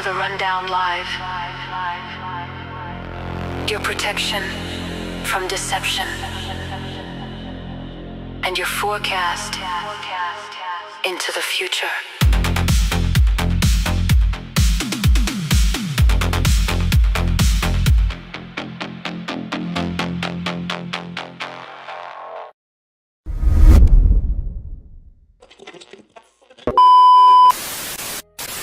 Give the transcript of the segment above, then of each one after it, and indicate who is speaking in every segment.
Speaker 1: the Rundown Live. Your protection from deception. And your forecast into the future.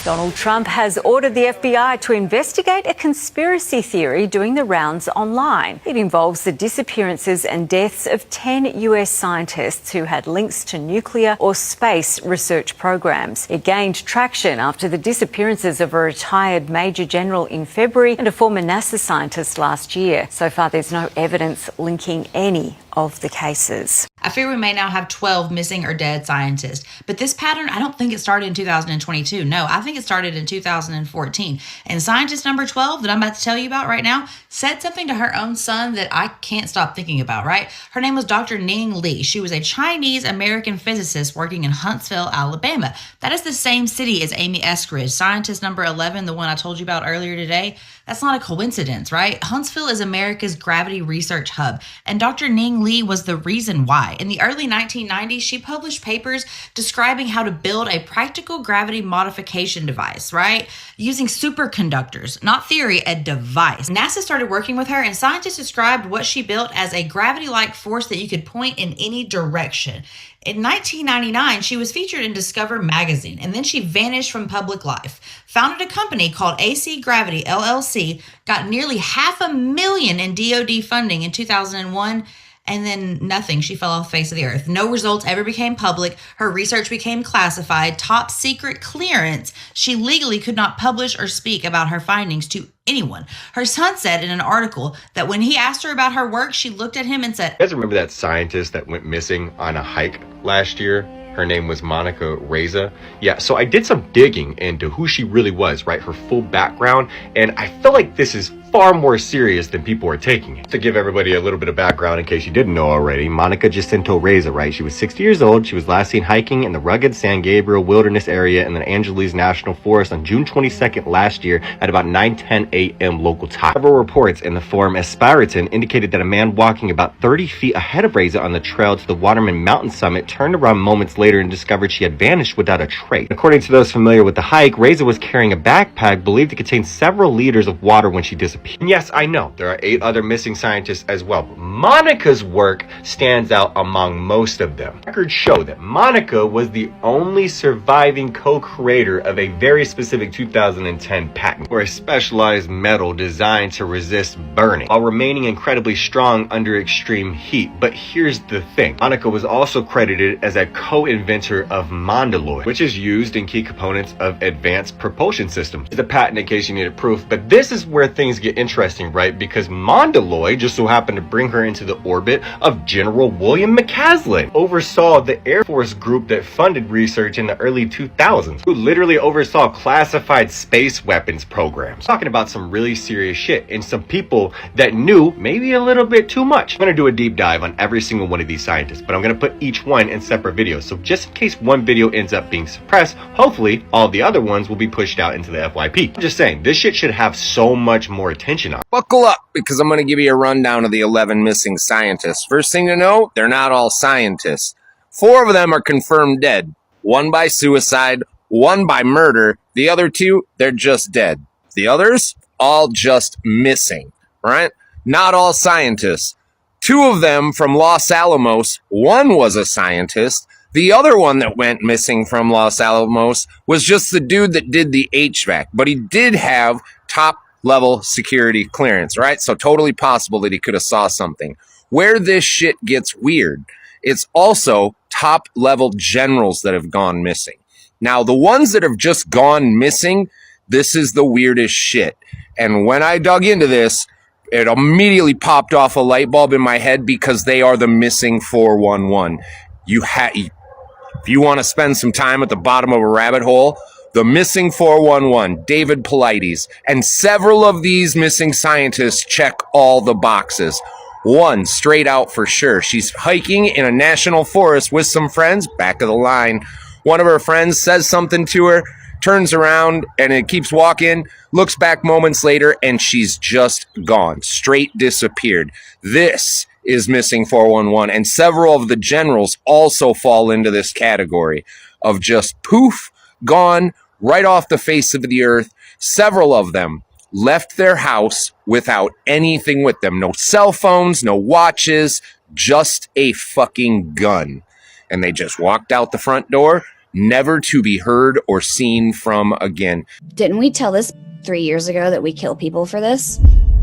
Speaker 2: Donald Trump has ordered the FBI to investigate a conspiracy theory doing the rounds online. It involves the disappearances and deaths of 10 US scientists who had links to nuclear or space research programs. It gained traction after the disappearances of a retired Major General in February and a former NASA scientist last year. So far, there's no evidence linking any of the cases.
Speaker 3: I fear we may now have 12 missing or dead scientists. But this pattern, I don't think it started in 2022. No, I think it started in 2014. And scientist number 12 that I'm about to tell you about right now said something to her own son that I can't stop thinking about, right? Her name was Dr. Ning Li. She was a Chinese-American physicist working in Huntsville, Alabama. That is the same city as Amy Eskridge, scientist number 11, the one I told you about earlier today. That's not a coincidence, right? Huntsville is America's gravity research hub, and Dr. Ning Li was the reason why. In the early 1990s, she published papers describing how to build a practical gravity modification device, right? Using superconductors, not theory, a device. NASA started working with her, and scientists described what she built as a gravity-like force that you could point in any direction. In 1999, she was featured in Discover magazine, and then she vanished from public life. Founded a company called AC Gravity LLC, got nearly $500,000 in DoD funding in 2001, and then nothing. She fell off the face of the earth. No results ever became public. Her research became classified, top secret clearance. She legally could not publish or speak about her findings to anyone. Her son said in an article that when he asked her about her work, she looked at him and said,
Speaker 4: "You guys remember that scientist that went missing on a hike last year? Her name was Monica Reza." Yeah, so I did some digging into who she really was, right? Her full background. And I feel like this is far more serious than people are taking it. To give everybody a little bit of background in case you didn't know already, Monica Jacinto Reza, right? She was 60 years old. She was last seen hiking in the rugged San Gabriel Wilderness area in the Angeles National Forest on June 22nd last year at about 9:10 a.m. local time. Several reports in the forum Espiriton indicated that a man walking about 30 feet ahead of Reza on the trail to the Waterman Mountain summit turned around moments later and discovered she had vanished without a trace. According to those familiar with the hike, Reza was carrying a backpack believed to contain several liters of water when she disappeared. And yes, I know there are 8 other missing scientists as well, but Monica's work stands out among most of them. Records show that Monica was the only surviving co-creator of a very specific 2010 patent for a specialized metal designed to resist burning while remaining incredibly strong under extreme heat. But here's the thing. Monica was also credited as a co-inventor of Mondiloid, which is used in key components of advanced propulsion systems. It's a patent in case you needed proof, but this is where things get interesting, right? Because Mondiloid just so happened to bring her into the orbit of General William McCaslin, oversaw the Air Force group that funded research in the early 2000s, who literally oversaw classified space weapons programs. Talking about some really serious shit, and some people that knew maybe a little bit too much. I'm gonna do a deep dive on every single one of these scientists, but I'm gonna put each one in separate videos. So just in case one video ends up being suppressed, hopefully all the other ones will be pushed out into the FYP. I'm just saying, this shit should have so much more attention on.
Speaker 5: Buckle up, because I'm going to give you a rundown of the 11 missing scientists. First thing to know, they're not all scientists. 4 of them are confirmed dead. 1 by suicide, 1 by murder. The other 2, they're just dead. The others, all just missing, right? Not all scientists. 2 of them from Los Alamos, 1 was a scientist. The other one that went missing from Los Alamos was just the dude that did the HVAC, but he did have top level security clearance, right? So totally possible that he could have saw something. Where this shit gets weird, it's also top level generals that have gone missing. Now, the ones that have just gone missing, this is the weirdest shit. And when I dug into this, it immediately popped off a light bulb in my head because they are the missing 411. If you want to spend some time at the bottom of a rabbit hole, the missing 411, David Paulides, and several of these missing scientists check all the boxes. 1 straight out for sure. She's hiking in a national forest with some friends, back of the line. One of her friends says something to her, turns around and it keeps walking, looks back moments later, and she's just gone, straight disappeared. This is missing 411, and several of the generals also fall into this category of just poof, gone, right off the face of the earth. Several of them left their house without anything with them. No cell phones, no watches, just a fucking gun. And they just walked out the front door, never to be heard or seen from again.
Speaker 6: Didn't we tell this 3 years ago that we kill people for this?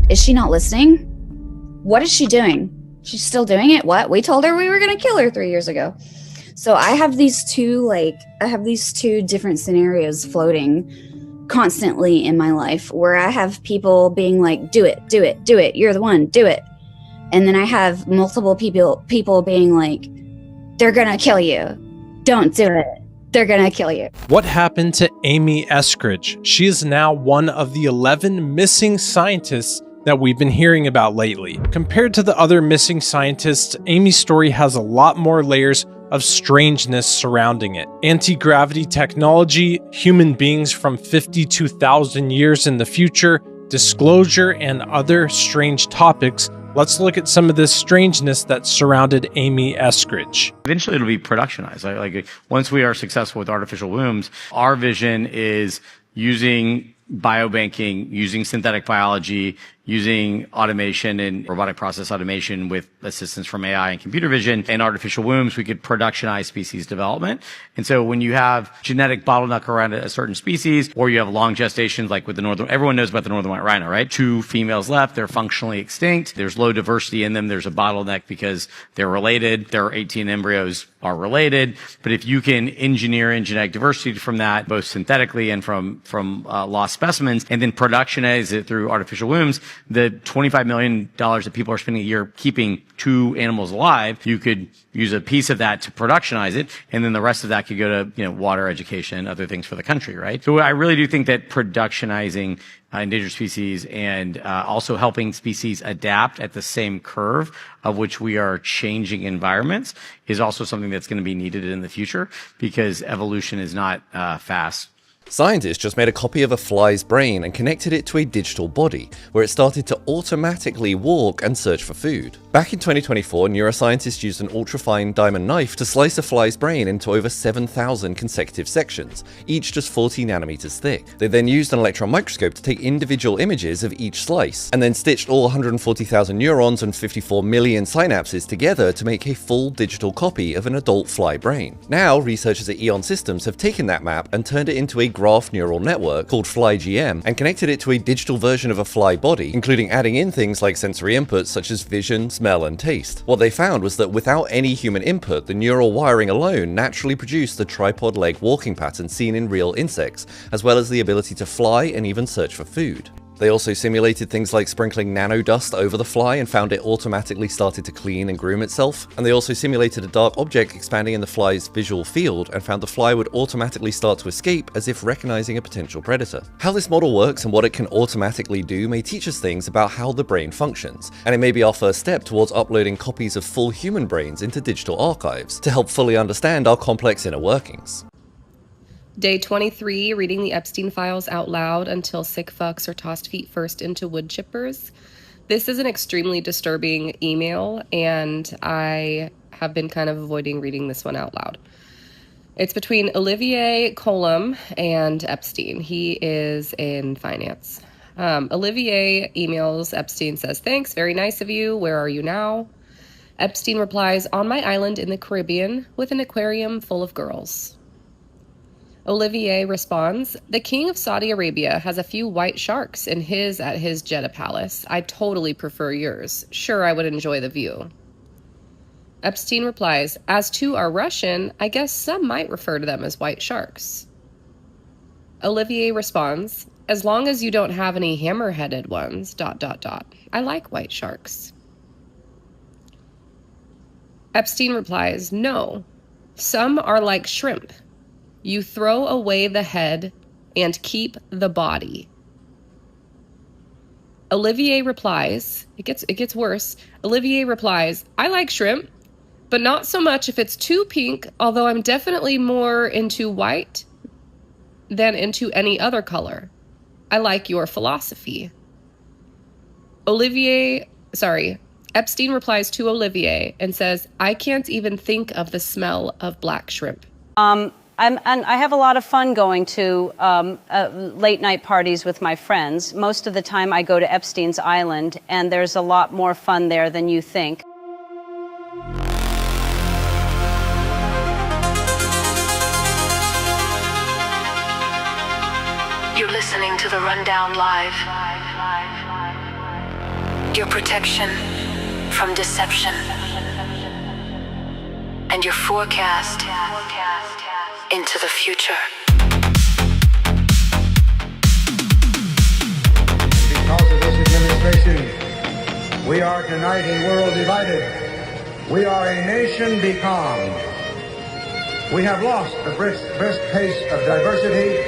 Speaker 6: Is she not listening? What is she doing? She's still doing it? What? We told her we were going to kill her 3 years ago. So I have these two different scenarios floating constantly in my life, where I have people being like, do it, do it, do it. You're the one, do it. And then I have multiple people being like, they're going to kill you. Don't do it. They're going to kill you.
Speaker 7: What happened to Amy Eskridge? She is now one of the 11 missing scientists that we've been hearing about lately. Compared to the other missing scientists, Amy's story has a lot more layers of strangeness surrounding it. Anti-gravity technology, human beings from 52,000 years in the future, disclosure, and other strange topics. Let's look at some of this strangeness that surrounded Amy Eskridge.
Speaker 8: Eventually it'll be productionized. Like once we are successful with artificial wombs, our vision is using biobanking, using synthetic biology, using automation and robotic process automation with assistance from AI and computer vision and artificial wombs, we could productionize species development. And so when you have genetic bottleneck around a certain species, or you have long gestations, like with the everyone knows about the northern white rhino, right? 2 females left, they're functionally extinct. There's low diversity in them. There's a bottleneck because they're related. There are 18 embryos are related. But if you can engineer in genetic diversity from that, both synthetically and from lost specimens, and then productionize it through artificial wombs, the $25 million that people are spending a year keeping 2 animals alive, you could use a piece of that to productionize it, and then the rest of that could go to, water, education, and other things for the country, right? So I really do think that productionizing endangered species and also helping species adapt at the same curve of which we are changing environments is also something that's going to be needed in the future, because evolution is not fast.
Speaker 9: Scientists just made a copy of a fly's brain and connected it to a digital body, where it started to automatically walk and search for food. Back in 2024, neuroscientists used an ultrafine diamond knife to slice a fly's brain into over 7,000 consecutive sections, each just 40 nanometers thick. They then used an electron microscope to take individual images of each slice, and then stitched all 140,000 neurons and 54 million synapses together to make a full digital copy of an adult fly brain. Now, researchers at Eon Systems have taken that map and turned it into a graph neural network called FlyGM and connected it to a digital version of a fly body, including adding in things like sensory inputs such as vision, smell, and taste. What they found was that without any human input, the neural wiring alone naturally produced the tripod leg walking pattern seen in real insects, as well as the ability to fly and even search for food. They also simulated things like sprinkling nanodust over the fly and found it automatically started to clean and groom itself. And they also simulated a dark object expanding in the fly's visual field and found the fly would automatically start to escape as if recognizing a potential predator. How this model works and what it can automatically do may teach us things about how the brain functions, and it may be our first step towards uploading copies of full human brains into digital archives to help fully understand our complex inner workings.
Speaker 10: Day 23, reading the Epstein files out loud until sick fucks are tossed feet first into wood chippers. This is an extremely disturbing email, and I have been kind of avoiding reading this one out loud. It's between Olivier Colum and Epstein. He is in finance. Olivier emails Epstein, says, "Thanks, very nice of you. Where are you now?" Epstein replies, "On my island in the Caribbean with an aquarium full of girls." Olivier responds, "The king of Saudi Arabia has a few white sharks at his Jeddah palace. I totally prefer yours. Sure, I would enjoy the view." Epstein replies, "As to our Russian, I guess some might refer to them as white sharks." Olivier responds, "As long as you don't have any hammer-headed ones, ... I like white sharks." Epstein replies, "No, some are like shrimp. You throw away the head and keep the body." Olivier replies, it gets worse. Olivier replies, "I like shrimp, but not so much if it's too pink, although I'm definitely more into white. than into any other color. I like your philosophy. Epstein replies to Olivier and says, I can't even think of the smell of black shrimp.
Speaker 11: And I have a lot of fun going to late night parties with my friends. Most of the time I go to Epstein's Island, and there's a lot more fun there than you think.
Speaker 1: You're listening to the Rundown Live. Your protection from deception. And your forecast into the future.
Speaker 12: Because of this administration, we are tonight a world divided. We are a nation becalmed. We have lost the brisk pace of diversity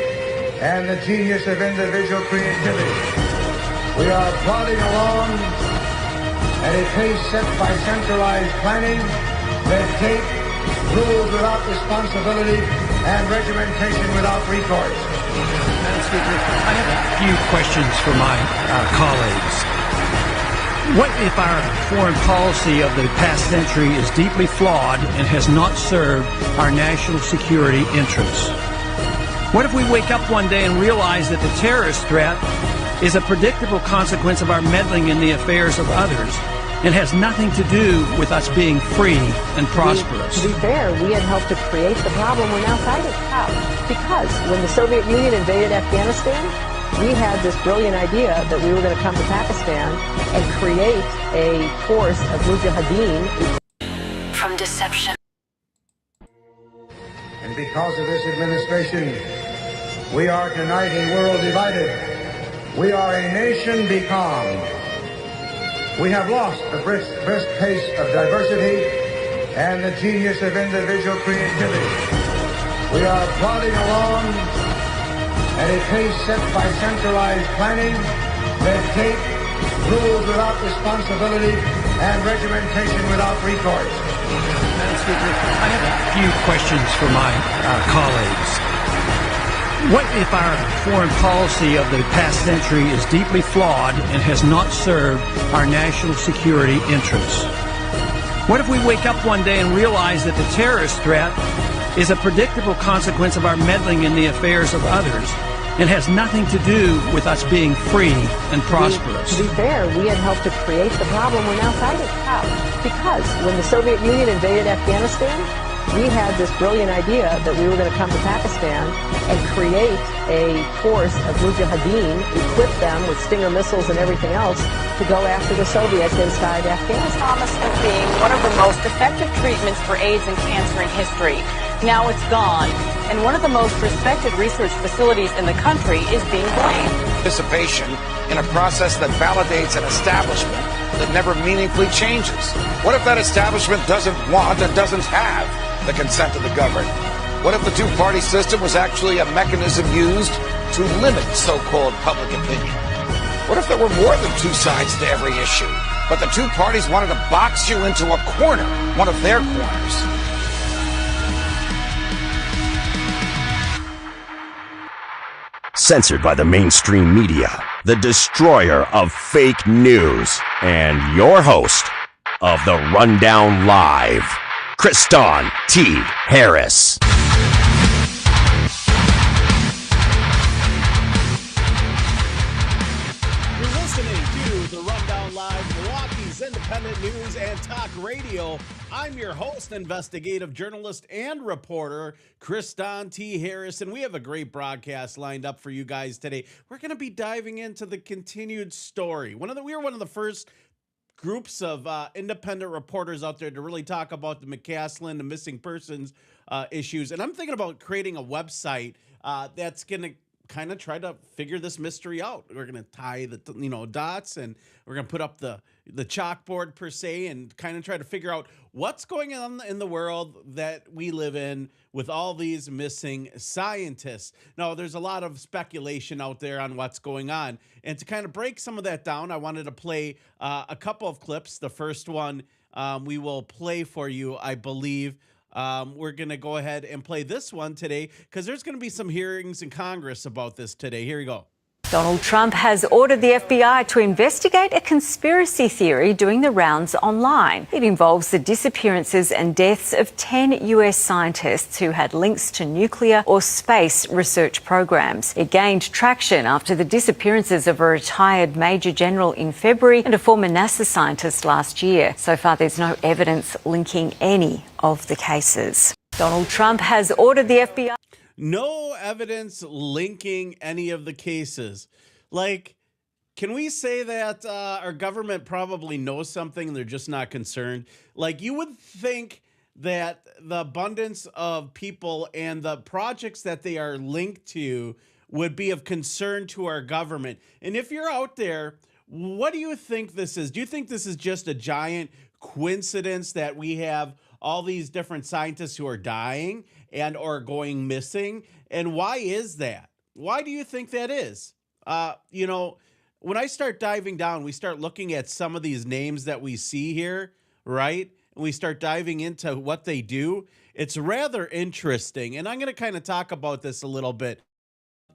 Speaker 12: and the genius of individual creativity. We are plodding along at a pace set by centralized planning, red tape, rules without responsibility, and regimentation without recourse.
Speaker 13: Madam Speaker, I have a few questions for my colleagues. What if our foreign policy of the past century is deeply flawed and has not served our national security interests? What if we wake up one day and realize that the terrorist threat is a predictable consequence of our meddling in the affairs of others and has nothing to do with us being free and prosperous?
Speaker 14: To be fair, we had helped to create the problem we're now fighting. How? Because when the Soviet Union invaded Afghanistan, we had this brilliant idea that we were going to come to Pakistan and create a force of mujahideen.
Speaker 1: From deception.
Speaker 12: And because of this administration, we are tonight a world divided. We are a nation becalmed. We have lost the brisk pace of diversity and the genius of individual creativity. We are plodding along at a pace set by centralized planning, red tape, rules without responsibility, and regimentation without recourse.
Speaker 13: Madam Speaker, I have a few questions for my colleagues. What if our foreign policy of the past century is deeply flawed and has not served our national security interests? What if we wake up one day and realize that the terrorist threat is a predictable consequence of our meddling in the affairs of others and has nothing to do with us being free and prosperous?
Speaker 14: To be fair, we had helped to create the problem we're now fighting. How? Because when the Soviet Union invaded Afghanistan, we had this brilliant idea that we were going to come to Pakistan and create a force of mujahideen, equip them with Stinger missiles and everything else to go after the Soviets inside Afghanistan.
Speaker 15: Promised as being one of the most effective treatments for AIDS and cancer in history. Now it's gone, and one of the most respected research facilities in the country is being blamed.
Speaker 16: Participation in a process that validates an establishment that never meaningfully changes. What if that establishment doesn't want and doesn't have the consent of the governed? What if the two-party system was actually a mechanism used to limit so-called public opinion? What if there were more than two sides to every issue, but the two parties wanted to box you into a corner, one of their corners?
Speaker 17: Censored by the mainstream media, the destroyer of fake news, and your host of the Rundown Live, Kristan T. Harris.
Speaker 18: You're listening to the Rundown Live, Milwaukee's independent news and talk radio. I'm your host, investigative journalist and reporter, Kristan T. Harris, and we have a great broadcast lined up for you guys today. We're going to be diving into the continued story. We were one of the first groups of independent reporters out there to really talk about the McCaslin, the missing persons issues, and I'm thinking about creating a website that's going to kind of try to figure this mystery out. We're going to tie the dots, and we're going to put up the chalkboard per se, and kind of try to figure out what's going on in the world that we live in with all these missing scientists. Now, there's a lot of speculation out there on what's going on, and to kind of break some of that down, I wanted to play a couple of clips. The first one we will play for you, I believe, We're going to go ahead and play this one today because there's going to be some hearings in Congress about this today. Here we go.
Speaker 2: Donald Trump has ordered the FBI to investigate a conspiracy theory doing the rounds online. It involves the disappearances and deaths of 10 US scientists who had links to nuclear or space research programs. It gained traction after the disappearances of a retired Major General in February and a former NASA scientist last year. So far, there's no evidence linking any of the cases. Donald Trump has ordered the FBI.
Speaker 18: No evidence linking any of the cases. Like, can we say that our government probably knows something and they're just not concerned? Like, you would think that the abundance of people and the projects that they are linked to would be of concern to our government. And if you're out there, what do you think this is? Do you think this is just a giant coincidence that we have all these different scientists who are dying and or going missing? And why is that? Why do you think that is? When I start diving down, we start looking at some of these names that we see here, right? And we start diving into what they do. It's rather interesting. And I'm going to kind of talk about this a little bit.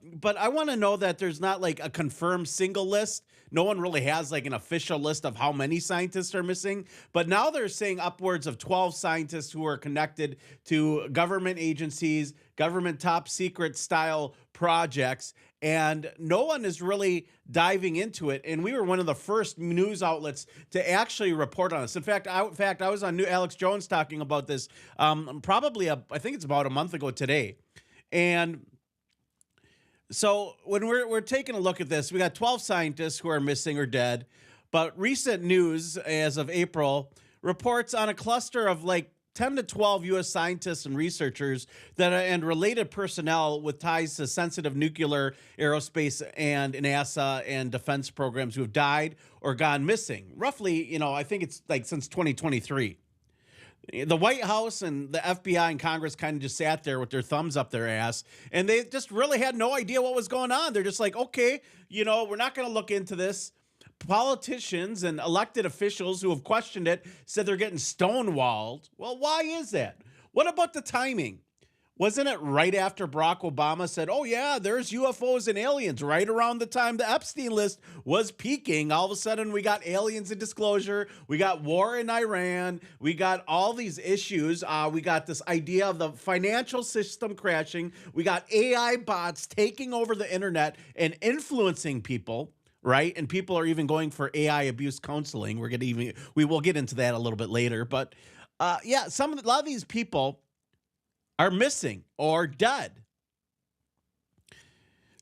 Speaker 18: But I want to know that there's not like a confirmed single list. No one really has like an official list of how many scientists are missing. But now they're saying upwards of 12 scientists who are connected to government agencies, government top secret style projects. And no one is really diving into it. And we were one of the first news outlets to actually report on this. In fact, I was on New Alex Jones talking about this I think it's about a month ago today. And so when we're taking a look at this, we got 12 scientists who are missing or dead, but recent news as of April reports on a cluster of like 10 to 12 U.S. scientists and researchers and related personnel with ties to sensitive nuclear, aerospace, and NASA and defense programs who have died or gone missing. Roughly, I think it's like since 2023. The White House and the FBI and Congress kind of just sat there with their thumbs up their ass, and they just really had no idea what was going on. They're just like, okay, we're not going to look into this. Politicians and elected officials who have questioned it said they're getting stonewalled. Well, why is that? What about the timing? Wasn't it right after Barack Obama said, oh, yeah, there's UFOs and aliens right around the time the Epstein list was peaking? All of a sudden, we got aliens in disclosure. We got war in Iran. We got all these issues. We got this idea of the financial system crashing. We got AI bots taking over the internet and influencing people. Right. And people are even going for AI abuse counseling. We will get into that a little bit later. But a lot of these people are missing or dead.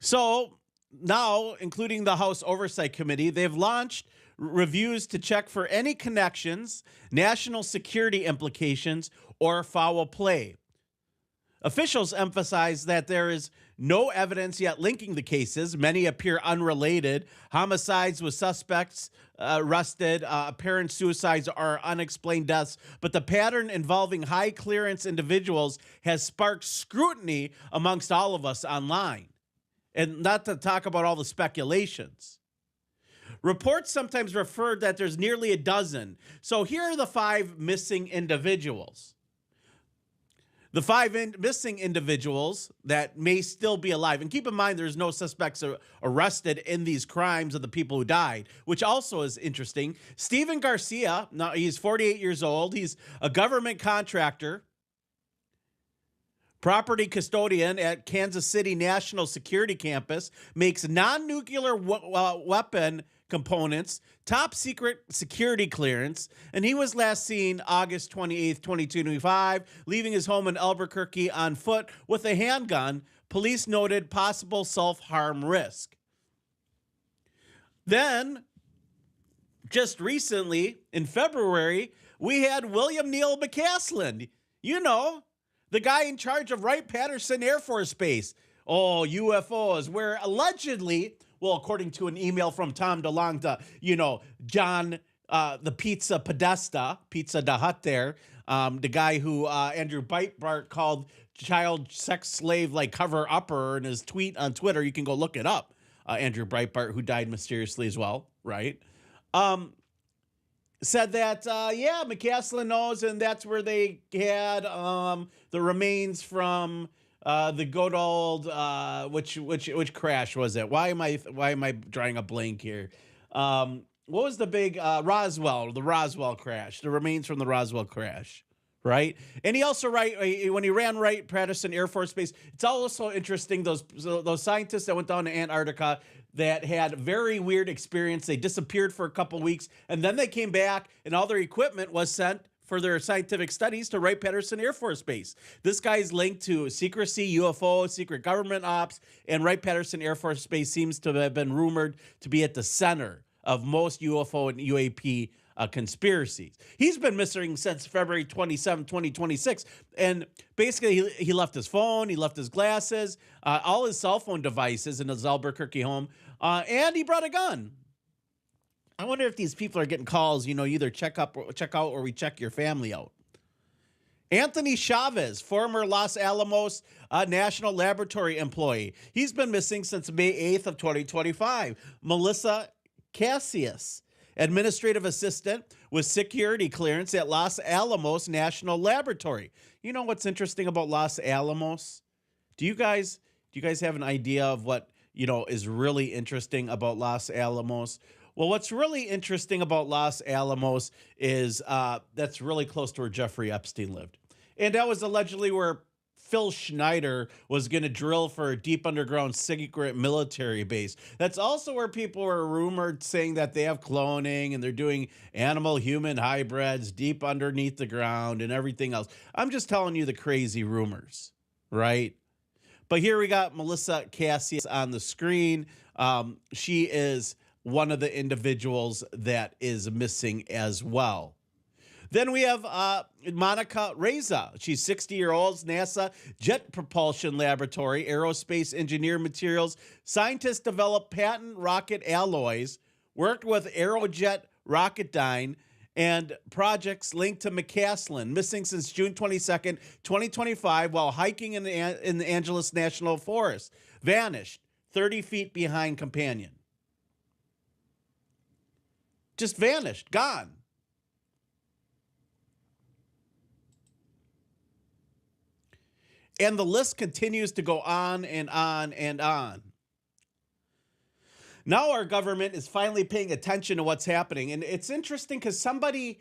Speaker 18: So now, including the House Oversight Committee, they've launched reviews to check for any connections, national security implications, or foul play. Officials emphasize that there is no evidence yet linking the cases. Many appear unrelated. Homicides with suspects arrested, apparent suicides are unexplained deaths. But the pattern involving high clearance individuals has sparked scrutiny amongst all of us online. And not to talk about all the speculations. Reports sometimes refer that there's nearly a dozen. So here are the 5 missing individuals. The 5 missing individuals that may still be alive. And keep in mind, there's no suspects arrested in these crimes of the people who died, which also is interesting. Stephen Garcia, now he's 48 years old. He's a government contractor, property custodian at Kansas City National Security Campus, makes non-nuclear weapon components, top secret security clearance, and he was last seen August 28th, 2025, leaving his home in Albuquerque on foot with a handgun. Police noted possible self-harm risk. Then, just recently, in February, we had William Neal McCaslin, the guy in charge of Wright-Patterson Air Force Base. Oh, UFOs, where allegedly, well, according to an email from Tom DeLong to, John, the Pizza Podesta, Pizza the Hut there, the guy who Andrew Breitbart called child sex slave like cover-upper in his tweet on Twitter. You can go look it up. Andrew Breitbart, who died mysteriously as well, right? said that, McCaslin knows, and that's where they had the remains from the good old which crash was it? Why am I drawing a blank here? What was the big the Roswell crash? The remains from the Roswell crash. Right. And he also when he ran Wright-Patterson Air Force Base, it's also interesting, those scientists that went down to Antarctica that had very weird experience. They disappeared for a couple weeks and then they came back and all their equipment was sent for their scientific studies to Wright-Patterson Air Force Base. This guy's linked to secrecy, UFO, secret government ops, and Wright-Patterson Air Force Base seems to have been rumored to be at the center of most UFO and UAP conspiracies. He's been missing since February 27, 2026. And basically, he left his phone, he left his glasses, all his cell phone devices in his Albuquerque home, and he brought a gun. I wonder if these people are getting calls, either check out or we check your family out. Anthony Chavez, former Los Alamos National Laboratory employee. He's been missing since May 8th of 2025. Melissa Cassius, administrative assistant with security clearance at Los Alamos National Laboratory. You know what's interesting about Los Alamos? Do you guys have an idea of what, is really interesting about Los Alamos? Well, what's really interesting about Los Alamos is that's really close to where Jeffrey Epstein lived. And that was allegedly where Phil Schneider was going to drill for a deep underground secret military base. That's also where people were rumored saying that they have cloning and they're doing animal-human hybrids deep underneath the ground and everything else. I'm just telling you the crazy rumors, right? But here we got Melissa Cassius on the screen. She is one of the individuals that is missing as well. Then we have Monica Reza. She's 60-year-old, NASA Jet Propulsion Laboratory, aerospace engineer materials. Scientists developed patent rocket alloys, worked with Aerojet Rocketdyne, and projects linked to McCaslin, missing since June 22nd, 2025, while hiking in the Angeles National Forest. Vanished 30 feet behind companion. Just vanished, gone. And the list continues to go on and on and on. Now our government is finally paying attention to what's happening. And it's interesting because somebody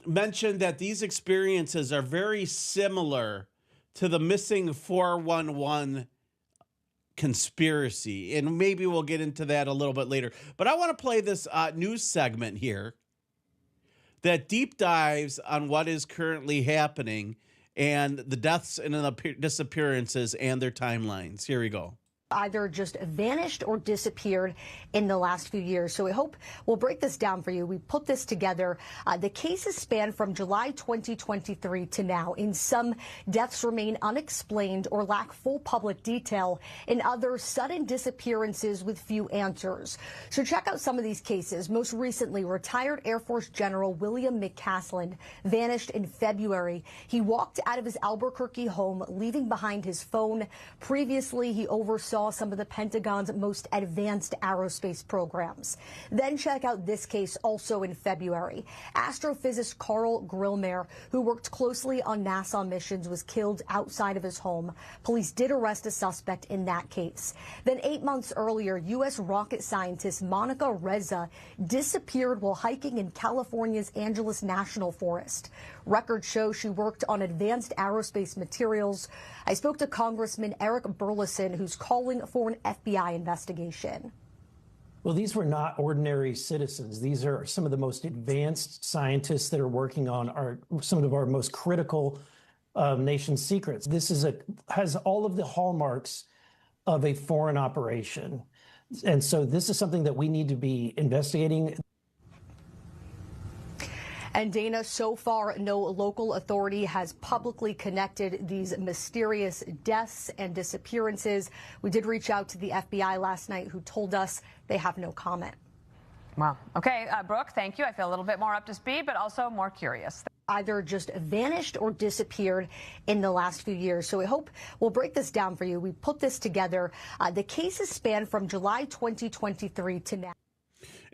Speaker 18: mentioned that these experiences are very similar to the missing 411 conspiracy. And maybe we'll get into that a little bit later. But I want to play this news segment here that deep dives on what is currently happening and the deaths and the disappearances and their timelines. Here we go.
Speaker 19: Either just vanished or disappeared in the last few years. So we hope we'll break this down for you. We put this together. The cases span from July 2023 to now. In some, deaths remain unexplained or lack full public detail. In others, sudden disappearances with few answers. So check out some of these cases. Most recently, retired Air Force General William McCaslin vanished in February. He walked out of his Albuquerque home, leaving behind his phone. Previously, he oversaw some of the Pentagon's most advanced aerospace programs. Then check out this case also in February. Astrophysicist Carl Grillmeyer, who worked closely on NASA missions, was killed outside of his home. Police did arrest a suspect in that case. Then 8 months earlier, U.S. rocket scientist Monica Reza disappeared while hiking in California's Angeles National Forest. Records show she worked on advanced aerospace materials. I spoke to Congressman Eric Burleson, who's calling for an FBI investigation.
Speaker 20: Well, these were not ordinary citizens. These are some of the most advanced scientists that are working on some of our most critical nation secrets. This has all of the hallmarks of a foreign operation. And so this is something that we need to be investigating.
Speaker 19: And Dana, so far, no local authority has publicly connected these mysterious deaths and disappearances. We did reach out to the FBI last night, who told us they have no comment.
Speaker 21: Wow. Okay, Brooke, thank you. I feel a little bit more up to speed, but also more curious.
Speaker 19: Either just vanished or disappeared in the last few years. So we hope we'll break this down for you. We put this together. The cases span from July 2023 to now.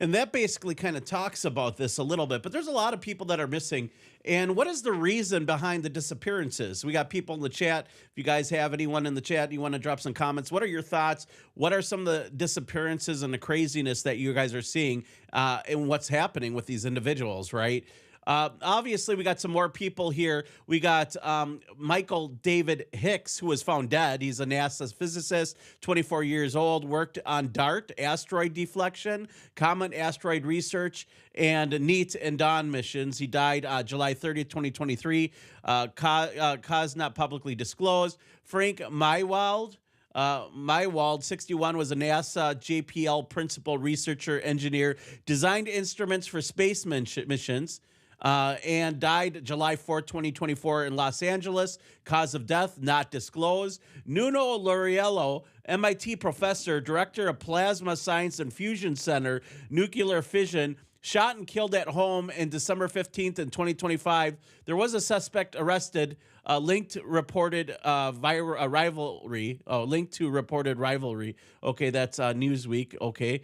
Speaker 18: And that basically kind of talks about this a little bit. But there's a lot of people that are missing. And what is the reason behind the disappearances? We got people in the chat. If you guys have anyone in the chat, you want to drop some comments. What are your thoughts? What are some of the disappearances and the craziness that you guys are seeing and what's happening with these individuals, right? Obviously, we got some more people here. We got Michael David Hicks, who was found dead. He's a NASA physicist, 24 years old, worked on DART, asteroid deflection, common asteroid research, and NEAT and Dawn missions. He died July 30th, 2023. Cause not publicly disclosed. Frank Mywald, 61, was a NASA JPL principal researcher engineer, designed instruments for space missions, and died July 4th, 2024 in Los Angeles. Cause of death not disclosed. Nuno Lauriello, MIT professor, director of Plasma Science and Fusion Center, Nuclear Fission, shot and killed at home in December 15th in 2025. There was a suspect arrested, linked to reported rivalry. Linked to reported rivalry. Okay, that's Newsweek. Okay.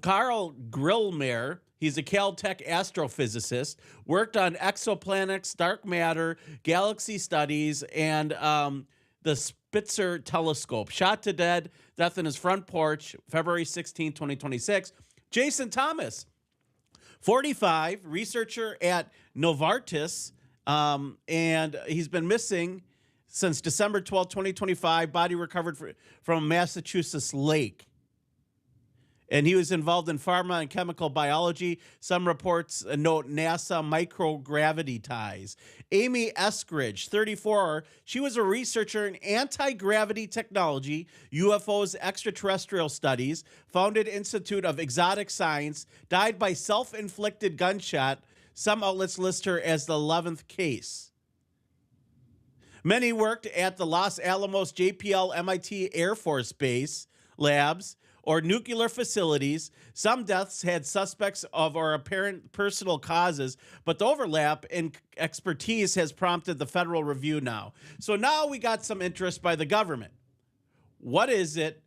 Speaker 18: Carl Grillmeier, he's a Caltech astrophysicist, worked on exoplanets, dark matter, galaxy studies, and the Spitzer telescope. Shot to death in his front porch, February 16, 2026. Jason Thomas, 45, researcher at Novartis, and he's been missing since December 12, 2025. Body recovered from Massachusetts lake. And he was involved in pharma and chemical biology. Some reports note NASA microgravity ties. Amy Eskridge, 34, she was a researcher in anti-gravity technology, UFOs, extraterrestrial studies, founded Institute of Exotic Science, died by self-inflicted gunshot. Some outlets list her as the 11th case. Many worked at the Los Alamos JPL MIT Air Force Base labs or nuclear facilities. Some deaths had suspects of or apparent personal causes, but the overlap in expertise has prompted the federal review now. So now we got some interest by the government. What is it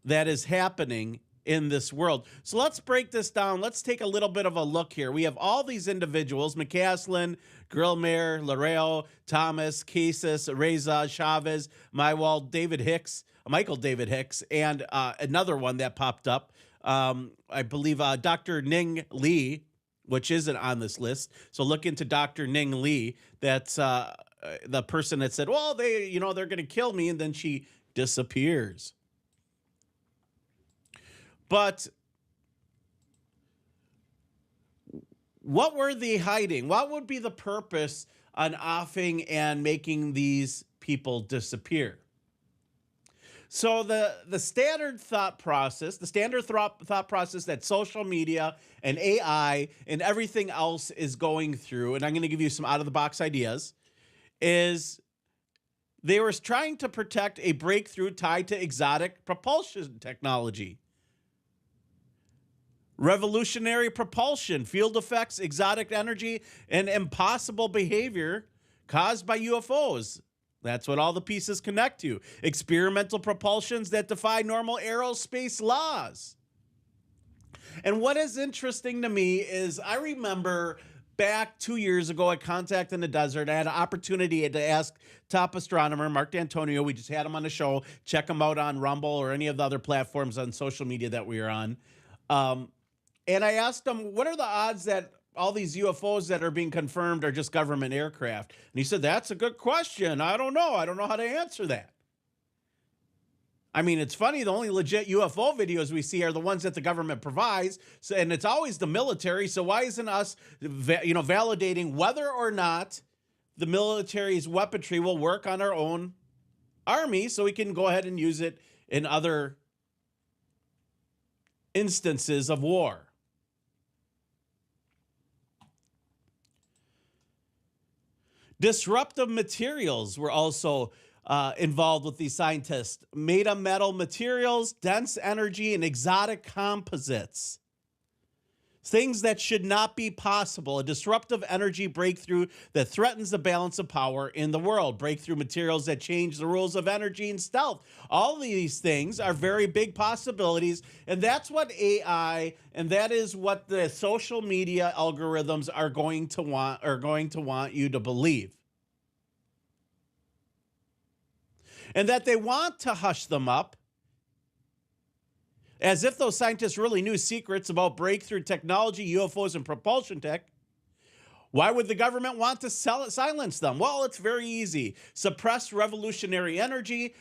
Speaker 18: that is happening in this world? So let's break this down. Let's take a little bit of a look here. We have all these individuals: McCaslin, Grillmeier, Lareo, Thomas, Casas, Reza, Chavez, Mywald, Michael David Hicks, and another one that popped up, I believe Dr. Ning Lee, which isn't on this list. So look into Dr. Ning Lee. That's the person that said, well, they're going to kill me, and then she disappears. But what were they hiding? What would be the purpose on offing and making these people disappear? So the standard thought process that social media and AI and everything else is going through, and I'm going to give you some out-of-the-box ideas, is they were trying to protect a breakthrough tied to exotic propulsion technology. Revolutionary propulsion, field effects, exotic energy, and impossible behavior caused by UFOs. That's what all the pieces connect to. Experimental propulsions that defy normal aerospace laws. And what is interesting to me is I remember back 2 years ago at Contact in the Desert, I had an opportunity to ask top astronomer Mark D'Antonio. We just had him on the show. Check him out on Rumble or any of the other platforms on social media that we are on. And I asked him, what are the odds that all these UFOs that are being confirmed are just government aircraft? And he said, that's a good question. I don't know. I don't know how to answer that. I mean, it's funny. The only legit UFO videos we see are the ones that the government provides. So, and it's always the military. So why isn't us, validating whether or not the military's weaponry will work on our own army so we can go ahead and use it in other instances of war? Disruptive materials were also involved with these scientists. Made of metal materials, dense energy, and exotic composites. Things that should not be possible. A disruptive energy breakthrough that threatens the balance of power in the world. Breakthrough materials that change the rules of energy and stealth. All of these things are very big possibilities, and that's what AI and that is what the social media algorithms are going to want you to believe. And that they want to hush them up, as if those scientists really knew secrets about breakthrough technology, UFOs, and propulsion tech. Why would the government want to silence them? Well, it's very easy. Suppress revolutionary energy.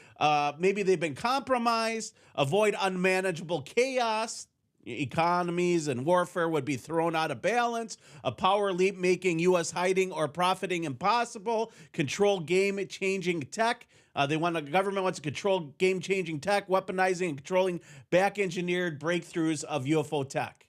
Speaker 18: Maybe they've been compromised. Avoid unmanageable chaos. Economies and warfare would be thrown out of balance. A power leap making U.S. hiding or profiting impossible. Control game-changing tech. The government wants to control game-changing tech, weaponizing and controlling back-engineered breakthroughs of UFO tech.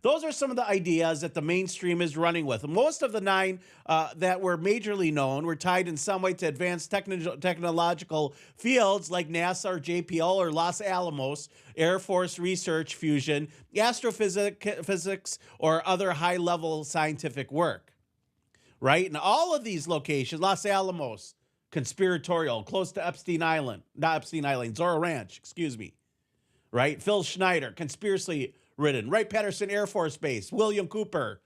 Speaker 18: Those are some of the ideas that the mainstream is running with. Most of the 9 that were majorly known were tied in some way to advanced technological fields like NASA or JPL or Los Alamos, Air Force Research Fusion, astrophysics, or other high-level scientific work, right? And all of these locations, Los Alamos, conspiratorial, close to Zorro Ranch, excuse me, right? Phil Schneider, conspiracy ridden. Wright-Patterson Air Force Base, William Cooper,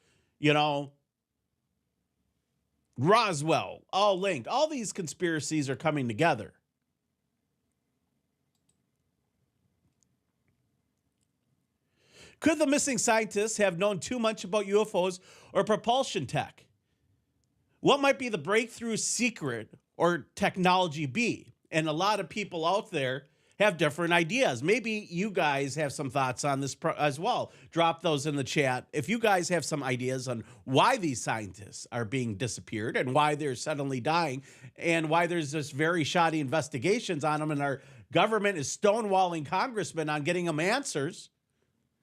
Speaker 18: Roswell, all linked. All these conspiracies are coming together. Could the missing scientists have known too much about UFOs or propulsion tech? What might be the breakthrough secret or technology be? And a lot of people out there have different ideas. Maybe you guys have some thoughts on this as well. Drop those in the chat. If you guys have some ideas on why these scientists are being disappeared and why they're suddenly dying and why there's this very shoddy investigations on them and our government is stonewalling congressmen on getting them answers.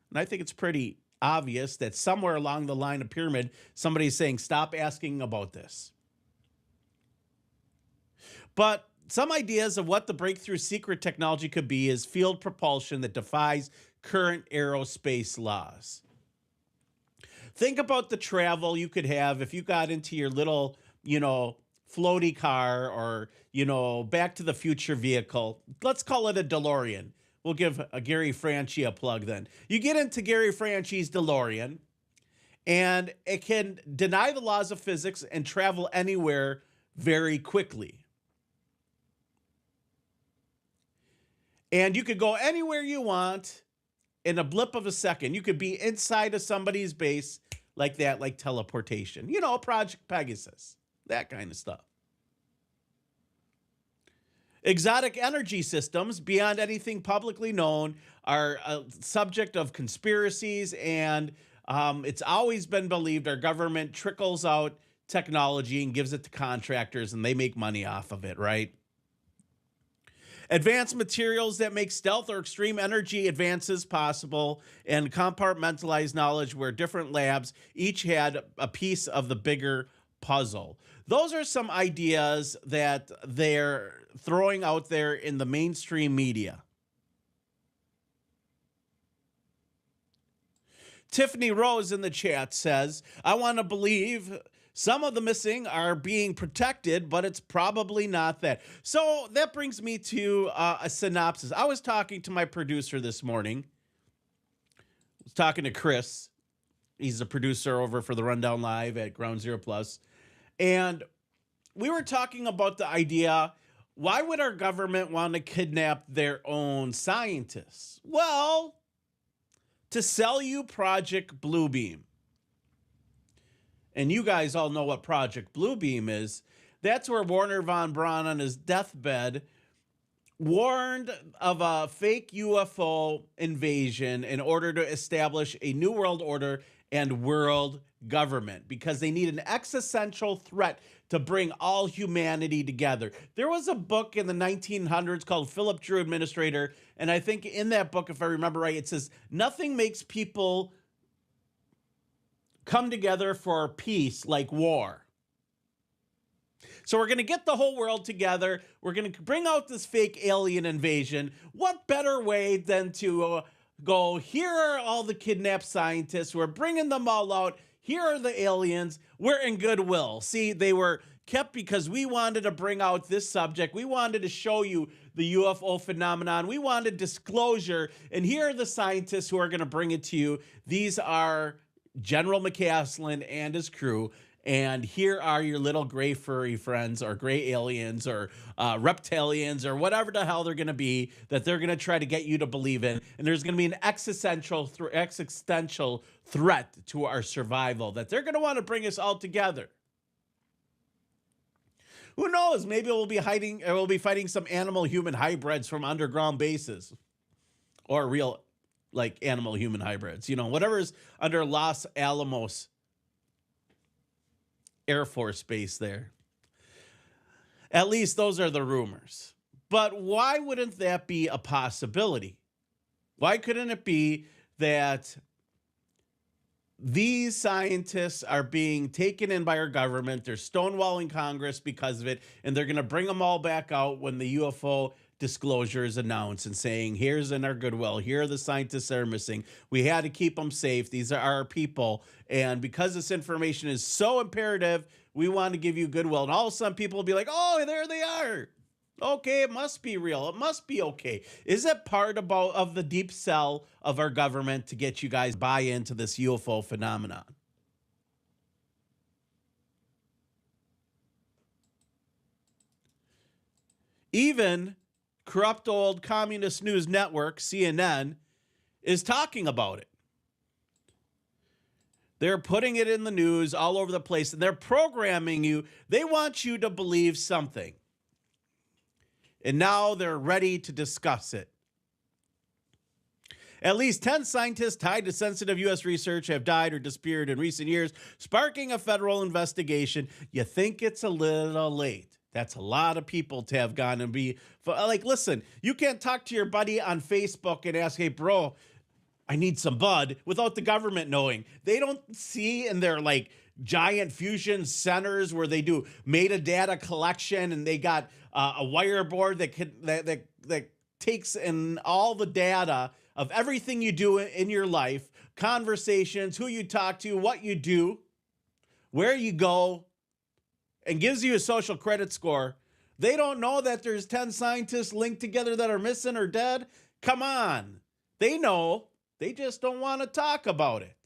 Speaker 18: And I think it's pretty obvious that somewhere along the line of pyramid, somebody's saying, stop asking about this. But some ideas of what the breakthrough secret technology could be is field propulsion that defies current aerospace laws. Think about the travel you could have if you got into your little, floaty car or, Back to the Future vehicle. Let's call it a DeLorean. We'll give a Gary Franchi a plug then. You get into Gary Franchi's DeLorean, and it can deny the laws of physics and travel anywhere very quickly. And you could go anywhere you want in a blip of a second. You could be inside of somebody's base like that, like teleportation. Project Pegasus, that kind of stuff. Exotic energy systems, beyond anything publicly known, are a subject of conspiracies, and it's always been believed our government trickles out technology and gives it to contractors, and they make money off of it, right? Advanced materials that make stealth or extreme energy advances possible, and compartmentalized knowledge where different labs each had a piece of the bigger puzzle. Those are some ideas that they're throwing out there in the mainstream media. Tiffany Rose in the chat says, I want to believe some of the missing are being protected, but it's probably not that. So that brings me to a synopsis. I was talking to my producer this morning. I was talking to Chris. He's a producer over for the Rundown Live at Ground Zero Plus. And we were talking about the idea, why would our government want to kidnap their own scientists? Well, to sell you Project Bluebeam. And you guys all know what Project Bluebeam is. That's where Wernher von Braun on his deathbed warned of a fake UFO invasion in order to establish a new world order and world government, because they need an existential threat to bring all humanity together. There was a book in the 1900s called Philip Drew Administrator, and I think in that book, if I remember right, it says, nothing makes people come together for peace like war. So we're going to get the whole world together. We're going to bring out this fake alien invasion. What better way than to go, here are all the kidnapped scientists. We're bringing them all out. Here are the aliens. We're in goodwill. See, they were kept because we wanted to bring out this subject. We wanted to show you the UFO phenomenon. We wanted disclosure. And here are the scientists who are going to bring it to you. These are General McCaslin and his crew. And here are your little gray furry friends or gray aliens or reptilians or whatever the hell they're going to be that they're going to try to get you to believe in. And there's going to be an existential threat to our survival that they're going to want to bring us all together. Who knows? Maybe we'll be fighting some animal-human hybrids from underground bases, or real, like, animal-human hybrids. You know, whatever's under Los Alamos Air Force Base there. At least those are the rumors. But why wouldn't that be a possibility? Why couldn't it be that these scientists are being taken in by our government, they're stonewalling Congress because of it, and they're going to bring them all back out when the UFO disclosure is announced and saying, here's in our goodwill, here are the scientists that are missing. We had to keep them safe. These are our people. And because this information is so imperative, we want to give you goodwill. And all of a sudden people will be like, oh, there they are. Okay, it must be real. It must be okay. Is it part of the deep sell of our government to get you guys buy into this UFO phenomenon? Even corrupt old communist news network, CNN, is talking about it. They're putting it in the news all over the place, and they're programming you. They want you to believe something. And now they're ready to discuss it. At least 10 scientists tied to sensitive U.S. research have died or disappeared in recent years, sparking a federal investigation. You think it's a little late. That's a lot of people to have gone and be like, listen, you can't talk to your buddy on Facebook and ask, hey, bro, I need some bud without the government knowing. They don't see in their like giant fusion centers where they do metadata collection and they got a wire board that takes in all the data of everything you do in your life, conversations, who you talk to, what you do, where you go, and gives you a social credit score. They don't know that there's 10 scientists linked together that are missing or dead. Come on. They know. They just don't want to talk about it.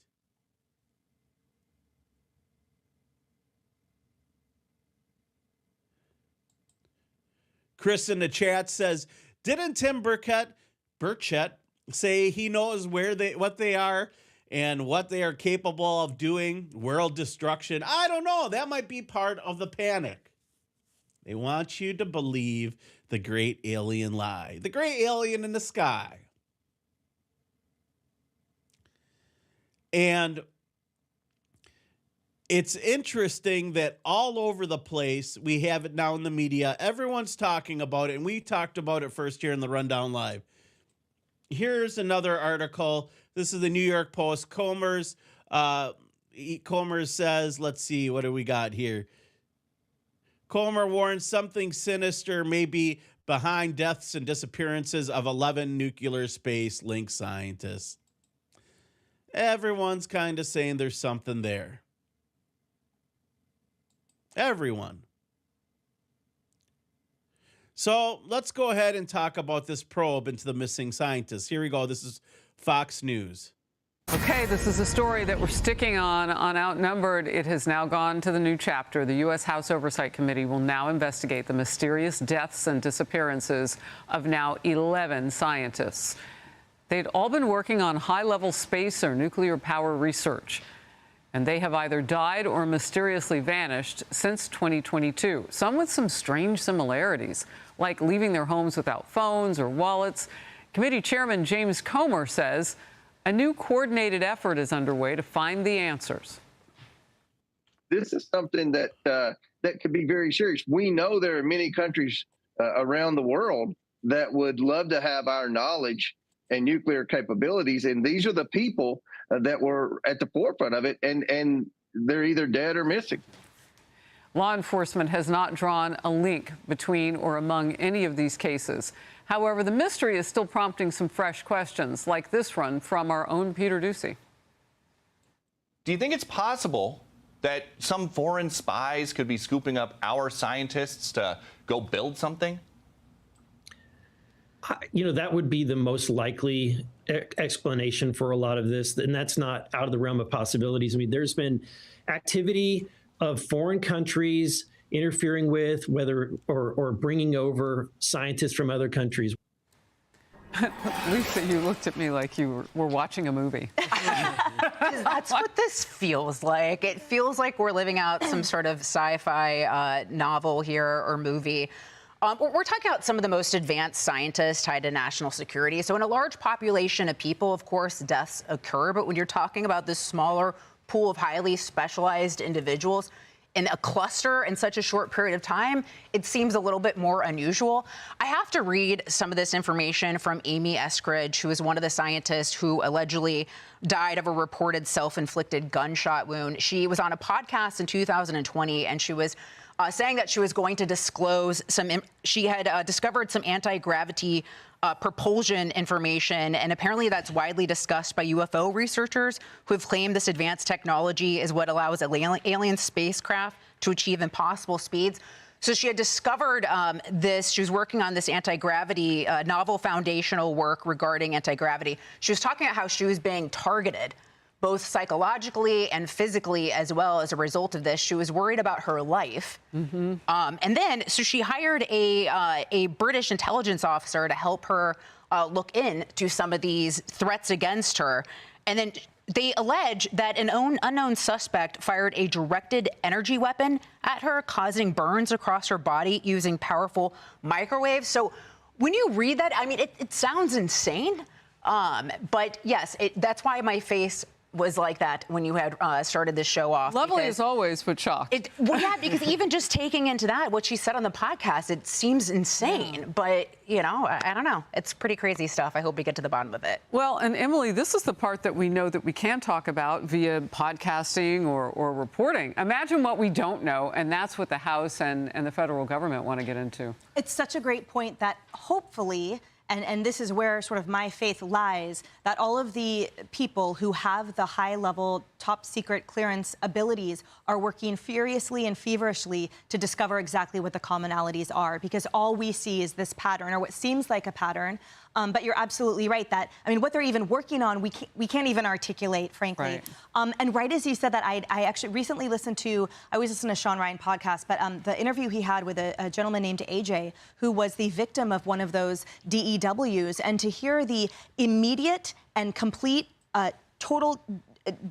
Speaker 18: Chris in the chat says, didn't Tim Burchett say he knows what they are and what they are capable of doing? World destruction. I don't know. That might be part of the panic. They want you to believe the great alien lie. The great alien in the sky. And it's interesting that all over the place, we have it now in the media. Everyone's talking about it, and we talked about it first here in the Rundown Live. Here's another article. This is the New York Post. Comer's says, let's see, what do we got here? Comer warns something sinister may be behind deaths and disappearances of 11 nuclear space-linked scientists. Everyone's kind of saying there's something there. Everyone. So let's go ahead and talk about this probe into the missing scientists. Here we go. This is Fox News.
Speaker 3: Okay, this is a story that we're sticking on Outnumbered. It has now gone to the new chapter. The U.S. House Oversight Committee will now investigate the mysterious deaths and disappearances of now 11 scientists. They'd all been working on high-level space or nuclear power research, and they have either died or mysteriously vanished since 2022, some with some strange similarities, like leaving their homes without phones or wallets. Committee Chairman James Comer says a new coordinated effort is underway to find the answers.
Speaker 22: This is something that could be very serious. We know there are many countries around the world that would love to have our knowledge and nuclear capabilities, and these are the people that were at the forefront of it, and they're either dead or missing.
Speaker 3: Law enforcement has not drawn a link between or among any of these cases. However, the mystery is still prompting some fresh questions, like this one from our own Peter Ducey.
Speaker 4: Do you think it's possible that some foreign spies could be scooping up our scientists to go build something?
Speaker 20: That would be the most likely explanation for a lot of this, and that's not out of the realm of possibilities. I mean, there's been activity of foreign countries interfering with or bringing over scientists from other countries.
Speaker 3: Lisa, you looked at me like you were watching a movie.
Speaker 5: That's what this feels like. It feels like we're living out some sort of sci-fi novel here or movie. We're talking about some of the most advanced scientists tied to national security. So in a large population of people, of course, deaths occur. But when you're talking about this smaller pool of highly specialized individuals in a cluster in such a short period of time, it seems a little bit more unusual. I have to read some of this information from Amy Eskridge, who is one of the scientists who allegedly died of a reported self-inflicted gunshot wound. She was on a podcast in 2020, and she was saying that she was going to disclose she had discovered some anti-gravity propulsion information, and apparently that's widely discussed by UFO researchers who have claimed this advanced technology is what allows alien spacecraft to achieve impossible speeds. So she had discovered this. She was working on this anti-gravity, novel foundational work regarding anti-gravity. She was talking about how she was being targeted both psychologically and physically as well as a result of this. She was worried about her life. And then, so she hired a British intelligence officer to help her look into some of these threats against her. And then they allege that an unknown suspect fired a directed energy weapon at her, causing burns across her body using powerful microwaves. So when you read that, I mean, it sounds insane. But yes, that's why my face was like that when you had started this show off.
Speaker 3: Lovely as always, but shocked.
Speaker 5: Well, yeah, because even just taking into that, what she said on the podcast, it seems insane. Yeah. But, I don't know. It's pretty crazy stuff. I hope we get to the bottom of it.
Speaker 3: Well, and Emily, this is the part that we know that we can talk about via podcasting or reporting. Imagine what we don't know, and that's what the House and the federal government want to get into.
Speaker 23: It's such a great point that hopefully, and this is where sort of my faith lies, that all of the people who have the high-level, top-secret clearance abilities are working furiously and feverishly to discover exactly what the commonalities are, because all we see is this pattern, or what seems like a pattern. But you're absolutely right that, what they're even working on, we can't even articulate, frankly. Right. And right as you said that, I actually recently listened to, I always listen to Sean Ryan podcast, but the interview he had with a gentleman named AJ, who was the victim of one of those DEWs, and to hear the immediate and complete, total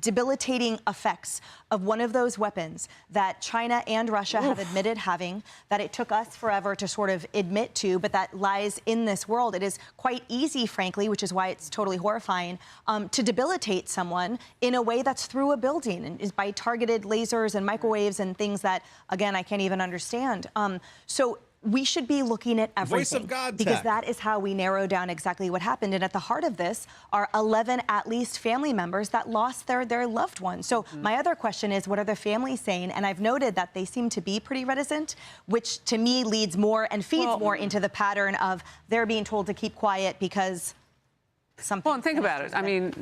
Speaker 23: debilitating effects of one of those weapons that China and Russia have admitted having, that it took us forever to sort of admit to, but that lies in this world. It is quite easy, frankly, which is why it's totally horrifying, to debilitate someone in a way that's through a building, and is by targeted lasers and microwaves and things that, again, I can't even understand. So we should be looking at everything.
Speaker 18: Voice of God
Speaker 23: because
Speaker 18: tech.
Speaker 23: that is how we narrow down exactly what happened. And at the heart of this are 11 at least family members that lost their loved ones. So my other question is, what are the families saying? And I've noted that they seem to be pretty reticent, which to me leads more and feeds more into the pattern of they're being told to keep quiet because something.
Speaker 3: Well, and think about it. I mean,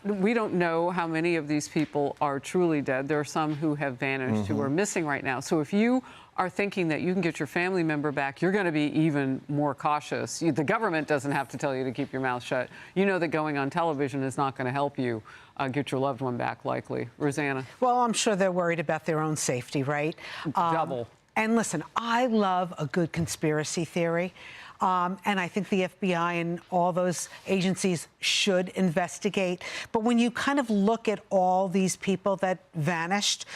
Speaker 3: we don't know how many of these people are truly dead. There are some who have vanished, who are missing right now. So if you are thinking that you can get your family member back, you're going to be even more cautious. The government doesn't have to tell you to keep your mouth shut. You know that going on television is not going to help you get your loved one back, likely. Rosanna?
Speaker 24: Well, I'm sure they're worried about their own safety, right?
Speaker 3: Double.
Speaker 24: And listen, I love a good conspiracy theory. And I think the FBI and all those agencies should investigate. But when you kind of look at all these people that vanished,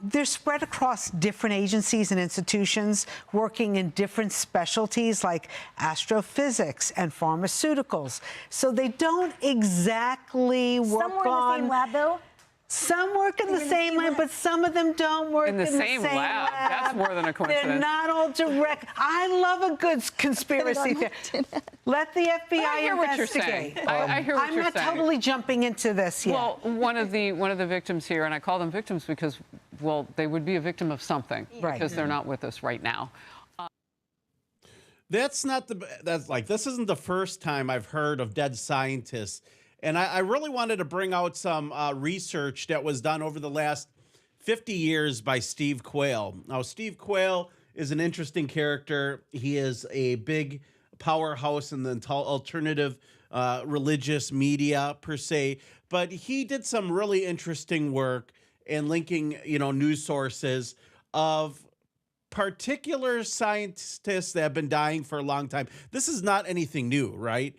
Speaker 24: they're spread across different agencies and institutions working in different specialties like astrophysics and pharmaceuticals. So they don't exactly work
Speaker 23: Some were in the same lab, though.
Speaker 24: Some work in the same lab, but some of them don't work in the same lab.
Speaker 3: That's more than a coincidence.
Speaker 24: They're not all direct. I love a good conspiracy theory. Let the FBI investigate.
Speaker 3: I hear what
Speaker 24: I'm
Speaker 3: you're
Speaker 24: not
Speaker 3: saying.
Speaker 24: totally jumping into this yet.
Speaker 3: Well, one of the victims here, and I call them victims because well, they would be a victim of something
Speaker 24: Right.
Speaker 3: because they're not with us right now.
Speaker 18: That's not this isn't the first time I've heard of dead scientists. And I really wanted to bring out some research that was done over the last 50 years by Steve Quayle. Now, Steve Quayle is an interesting character. He is a big powerhouse in the alternative religious media, per se. But he did some really interesting work in linking, news sources of particular scientists that have been dying for a long time. This is not anything new, right?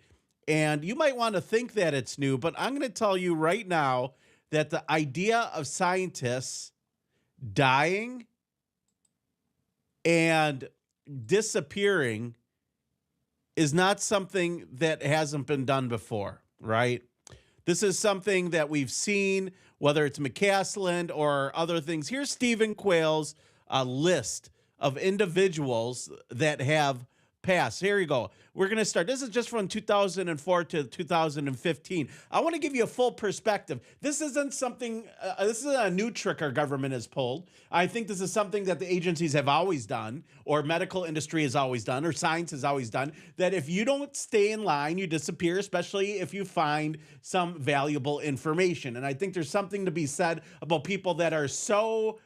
Speaker 18: And you might want to think that it's new, but I'm going to tell you right now that the idea of scientists dying and disappearing is not something that hasn't been done before, right? This is something that we've seen, whether it's McCasland or other things. Here's Stephen Quayle's list of individuals that have passed. Here you go. We're going to start. This is just from 2004 to 2015. I want to give you a full perspective. This isn't something, this isn't a new trick our government has pulled. I think this is something that the agencies have always done, or medical industry has always done, or science has always done, that if you don't stay in line, you disappear, especially if you find some valuable information. And I think there's something to be said about people that are so,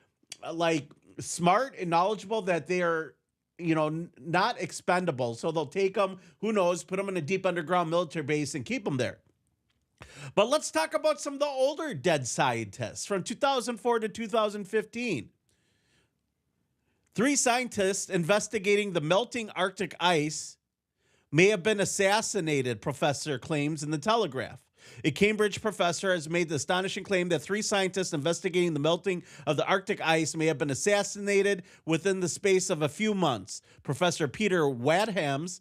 Speaker 18: smart and knowledgeable that they are not expendable. So they'll take them, who knows, put them in a deep underground military base and keep them there. But let's talk about some of the older dead scientists from 2004 to 2015. 3 scientists investigating the melting Arctic ice may have been assassinated, professor claims in the Telegraph. A Cambridge professor has made the astonishing claim that 3 scientists investigating the melting of the Arctic ice may have been assassinated within the space of a few months. Professor Peter Wadhams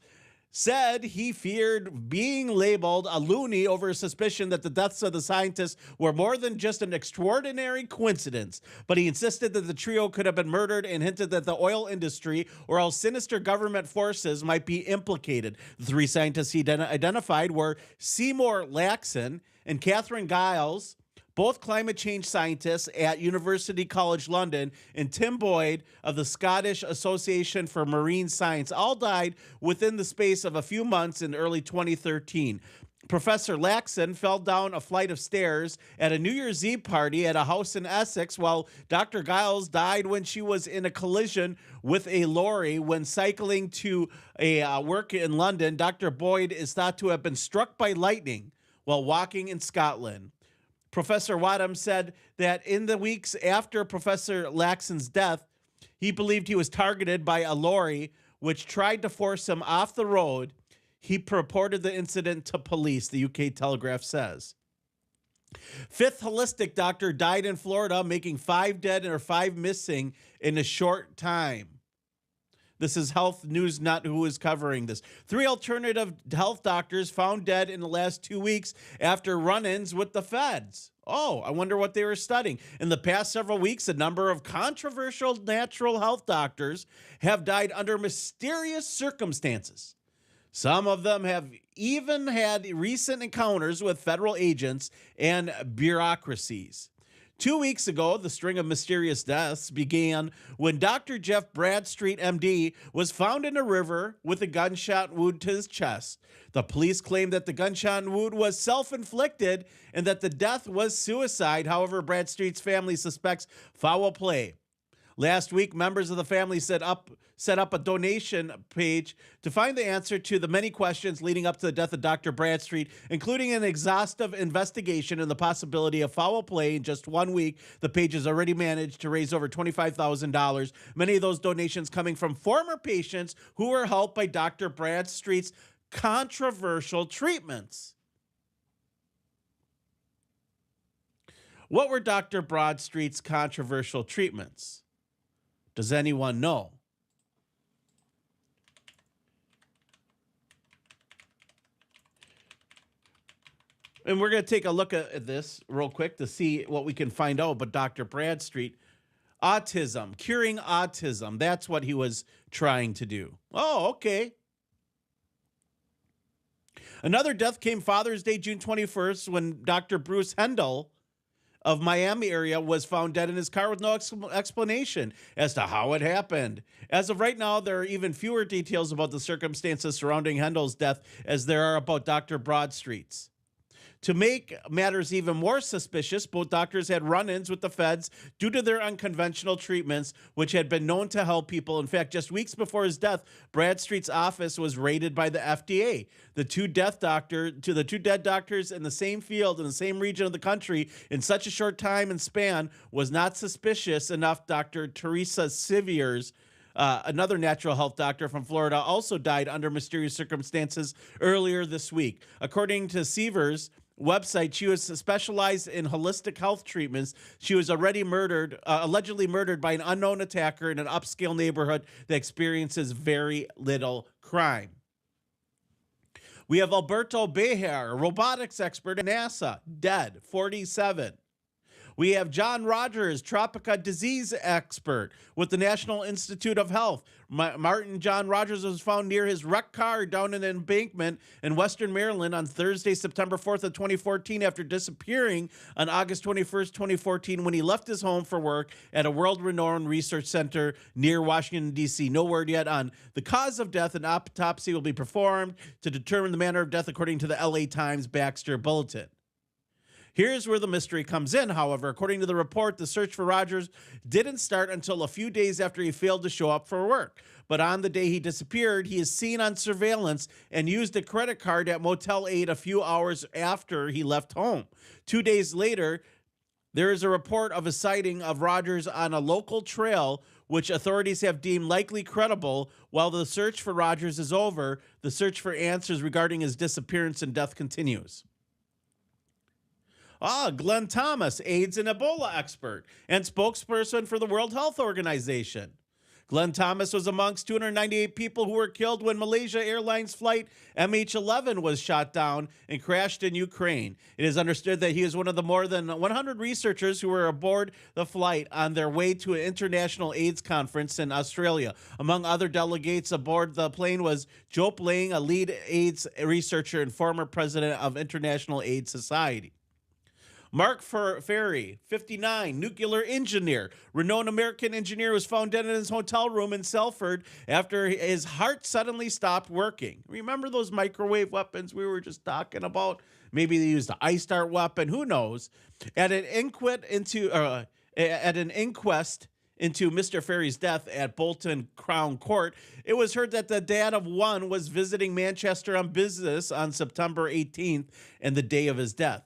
Speaker 18: said he feared being labeled a loony over a suspicion that the deaths of the scientists were more than just an extraordinary coincidence. But he insisted that the trio could have been murdered and hinted that the oil industry or else sinister government forces might be implicated. The 3 scientists he identified were Seymour Laxon and Catherine Giles, both climate change scientists at University College London, and Tim Boyd of the Scottish Association for Marine Science, all died within the space of a few months in early 2013. Professor Laxon fell down a flight of stairs at a New Year's Eve party at a house in Essex, while Dr. Giles died when she was in a collision with a lorry when cycling to a work in London. Dr. Boyd is thought to have been struck by lightning while walking in Scotland. Professor Wadham said that in the weeks after Professor Laxon's death, he believed he was targeted by a lorry which tried to force him off the road. He reported the incident to police, the UK Telegraph says. 5th holistic doctor died in Florida, making 5 dead or 5 missing in a short time. This is Health News Nut who is covering this. 3 alternative health doctors found dead in the last 2 weeks after run-ins with the feds. Oh, I wonder what they were studying. In the past several weeks, a number of controversial natural health doctors have died under mysterious circumstances. Some of them have even had recent encounters with federal agents and bureaucracies. 2 weeks ago, the string of mysterious deaths began when Dr. Jeff Bradstreet, MD, was found in a river with a gunshot wound to his chest. The police claimed that the gunshot wound was self-inflicted and that the death was suicide. However, Bradstreet's family suspects foul play. Last week, members of the family set up a donation page to find the answer to the many questions leading up to the death of Dr. Bradstreet, including an exhaustive investigation and the possibility of foul play. In just 1 week, the page has already managed to raise over $25,000, many of those donations coming from former patients who were helped by Dr. Bradstreet's controversial treatments. What were Dr. Bradstreet's controversial treatments? Does anyone know? And we're going to take a look at this real quick to see what we can find out about Dr. Bradstreet. Autism, curing autism. That's what he was trying to do. Oh, okay. Another death came Father's Day, June 21st, when Dr. Bruce Hendel of Miami area was found dead in his car with no explanation as to how it happened. As of right now, there are even fewer details about the circumstances surrounding Hendel's death as there are about Dr. Broadstreet's. To make matters even more suspicious, both doctors had run-ins with the feds due to their unconventional treatments, which had been known to help people. In fact, just weeks before his death, Bradstreet's office was raided by the FDA. The two dead doctors in the same field in the same region of the country in such a short time and span was not suspicious enough. Dr. Teresa Seviers, another natural health doctor from Florida, also died under mysterious circumstances earlier this week. According to Seviers' website, she was specialized in holistic health treatments. She was already allegedly murdered by an unknown attacker in an upscale neighborhood that experiences very little crime. We have Alberto Bejar, a robotics expert at NASA, dead, 47. We have John Rogers, tropical disease expert with the National Institute of Health. Martin John Rogers was found near his wrecked car down in an embankment in western Maryland on Thursday, September 4th of 2014 after disappearing on August 21st, 2014 when he left his home for work at a world-renowned research center near Washington, D.C. No word yet on the cause of death. An autopsy will be performed to determine the manner of death according to the LA Times Baxter Bulletin. Here's where the mystery comes in, however. According to the report, the search for Rogers didn't start until a few days after he failed to show up for work. But on the day he disappeared, he is seen on surveillance and used a credit card at Motel 8 a few hours after he left home. 2 days later, there is a report of a sighting of Rogers on a local trail, which authorities have deemed likely credible. While the search for Rogers is over, the search for answers regarding his disappearance and death continues. Glenn Thomas, AIDS and Ebola expert and spokesperson for the World Health Organization. Glenn Thomas was amongst 298 people who were killed when Malaysia Airlines flight MH17 was shot down and crashed in Ukraine. It is understood that he is one of the more than 100 researchers who were aboard the flight on their way to an international AIDS conference in Australia. Among other delegates aboard the plane was Jope Lang, a lead AIDS researcher and former president of International AIDS Society. Mark Ferry, 59, nuclear engineer. Renowned American engineer was found dead in his hotel room in Salford after his heart suddenly stopped working. Remember those microwave weapons we were just talking about? Maybe they used an ice dart weapon. Who knows? At an inquest into Mr. Ferry's death at Bolton Crown Court, it was heard that the dad of one was visiting Manchester on business on September 18th and the day of his death.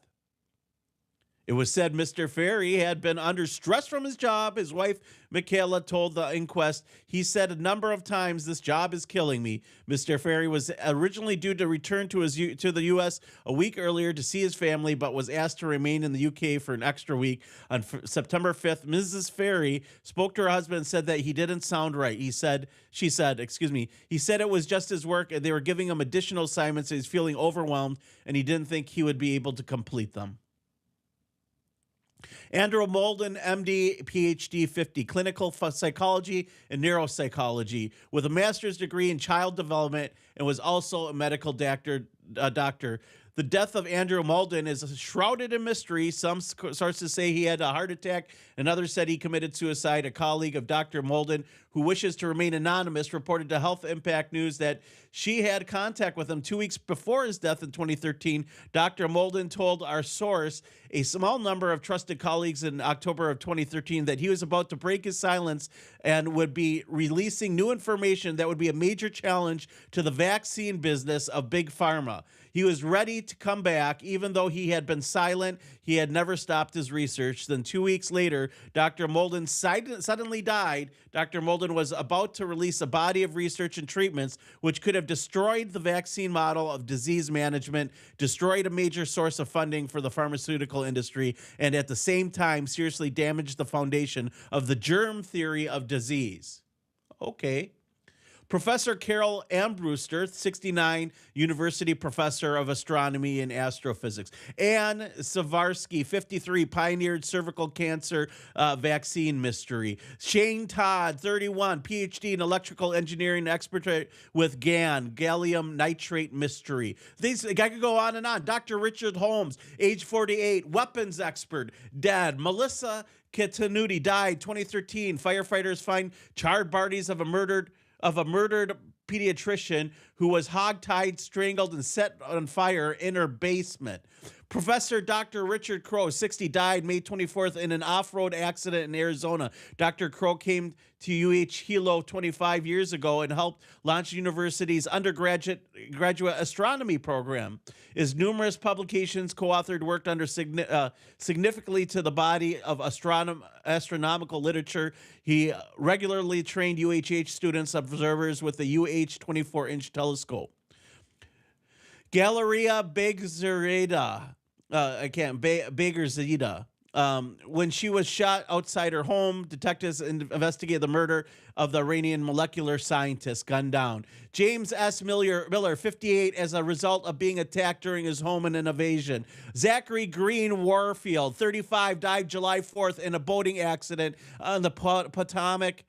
Speaker 18: It was said Mr. Ferry had been under stress from his job. His wife, Michaela, told the inquest, he said a number of times, "This job is killing me." Mr. Ferry was originally due to return to the U.S. a week earlier to see his family, but was asked to remain in the U.K. for an extra week. On September 5th, Mrs. Ferry spoke to her husband and said that he didn't sound right. He said it was just his work and they were giving him additional assignments and he's feeling overwhelmed and he didn't think he would be able to complete them. Andrew Molden, MD, PhD, 50, clinical psychology and neuropsychology with a master's degree in child development and was also a medical doctor. The death of Andrew Molden is shrouded in mystery. Some sources say he had a heart attack, and others said he committed suicide. A colleague of Dr. Molden, who wishes to remain anonymous, reported to Health Impact News that she had contact with him 2 weeks before his death in 2013. Dr. Molden told our source, a small number of trusted colleagues in October of 2013, that he was about to break his silence and would be releasing new information that would be a major challenge to the vaccine business of Big Pharma. He was ready to come back, even though he had been silent. He had never stopped his research. Then 2 weeks later, Dr. Molden suddenly died. Dr. Molden was about to release a body of research and treatments which could have destroyed the vaccine model of disease management, destroyed a major source of funding for the pharmaceutical industry, and at the same time seriously damaged the foundation of the germ theory of disease. Okay. Professor Carol Armbruster, 69, University Professor of Astronomy and Astrophysics. Ann Savarsky, 53, pioneered cervical cancer vaccine mystery. Shane Todd, 31, PhD in electrical engineering, expert with GAN, gallium nitrate mystery. I could go on and on. Dr. Richard Holmes, age 48, weapons expert, dead. Melissa Kitanuti died 2013. Firefighters find charred bodies of a murdered pediatrician who was hogtied, strangled, and set on fire in her basement. Professor Dr. Richard Crow, 60, died May 24th in an off-road accident in Arizona. Dr. Crow came to Hilo 25 years ago and helped launch the university's graduate astronomy program. His numerous publications, co-authored work under significantly to the body of astronomical literature. He regularly trained UHH students, observers with the UH 24-inch telescope. Galleria Begerzida, when she was shot outside her home, detectives investigated the murder of the Iranian molecular scientist, gunned down. James S. Miller, 58, as a result of being attacked during his home in an invasion. Zachary Green Warfield, 35, died July 4th in a boating accident on the Potomac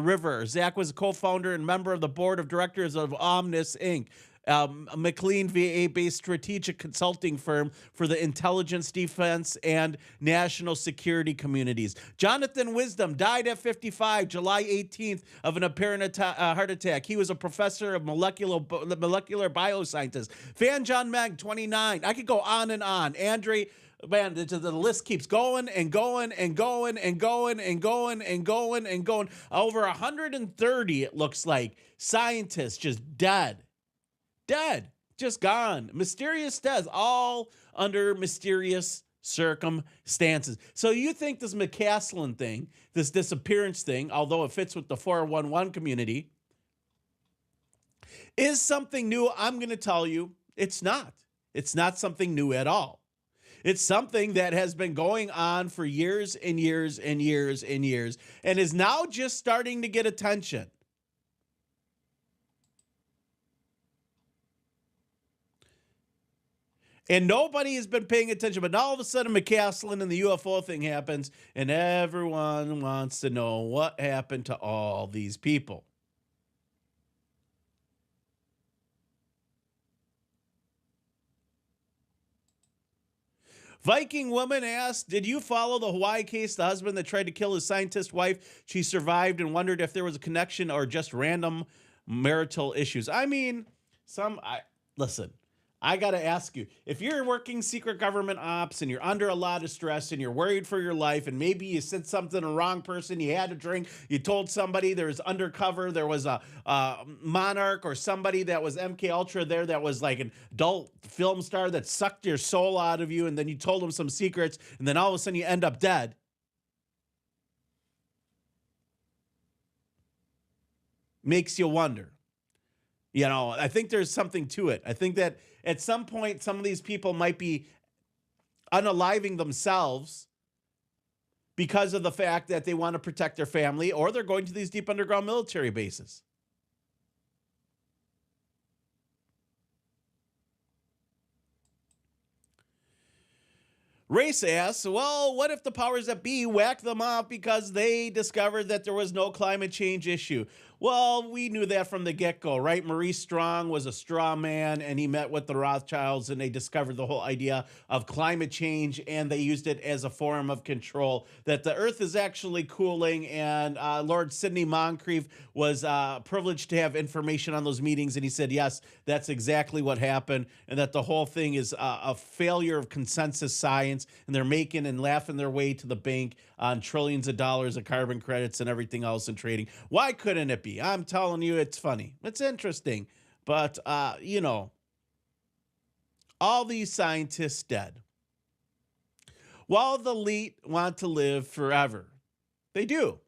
Speaker 18: River. Zach was a co-founder and member of the board of directors of Omnis, Inc., a McLean VA-based strategic consulting firm for the intelligence, defense, and national security communities. Jonathan Wisdom died at 55, July 18th, of an apparent heart attack. He was a professor of molecular bioscientist. Fan John Meg, 29. I could go on and on. Andre, man, the list keeps going and going and going and going and going and going and going. Over 130, it looks like, scientists just dead. Dead, just gone. Mysterious deaths, all under mysterious circumstances. So you think this McCaslin thing, this disappearance thing, although it fits with the 411 community, is something new? I'm going to tell you, it's not. It's not something new at all. It's something that has been going on for years and years and years and years, and is now just starting to get attention. And nobody has been paying attention, but now all of a sudden McCaslin and the UFO thing happens, and everyone wants to know what happened to all these people. Viking woman asked, did you follow the Hawaii case, the husband that tried to kill his scientist wife? She survived and wondered if there was a connection or just random marital issues. I mean, listen. I got to ask you, if you're working secret government ops and you're under a lot of stress and you're worried for your life and maybe you said something to the wrong person, you had a drink, you told somebody there was undercover, there was a monarch or somebody that was MK Ultra there that was like an adult film star that sucked your soul out of you, and then you told them some secrets, and then all of a sudden you end up dead. Makes you wonder. You know, I think there's something to it. I think that at some point, some of these people might be unaliving themselves because of the fact that they want to protect their family, or they're going to these deep underground military bases. Race asks, well, what if the powers that be whacked them off because they discovered that there was no climate change issue? Well, we knew that from the get-go, right? Maurice Strong was a straw man, and he met with the Rothschilds, and they discovered the whole idea of climate change, and they used it as a form of control, that the Earth is actually cooling, and Lord Sidney Moncrief was privileged to have information on those meetings, and he said, yes, that's exactly what happened, and that the whole thing is a failure of consensus science, and they're making and laughing their way to the bank on trillions of dollars of carbon credits and everything else in trading. Why couldn't it be? I'm telling you, it's funny. It's interesting. But, you know, all these scientists dead. While the elite want to live forever. They do.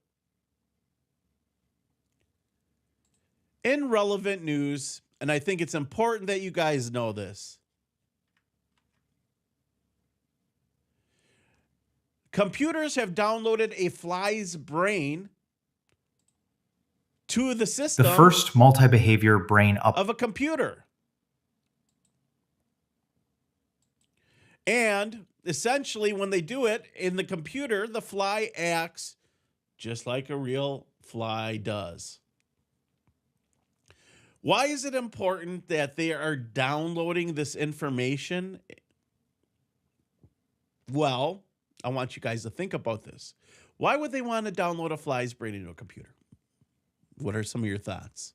Speaker 18: In relevant news, and I think it's important that you guys know this, computers have downloaded a fly's brain to the system.
Speaker 6: The first multi-behavior brain up
Speaker 18: of a computer. And essentially, when they do it in the computer, the fly acts just like a real fly does. Why is it important that they are downloading this information? Well, I want you guys to think about this. Why would they want to download a fly's brain into a computer? What are some of your thoughts?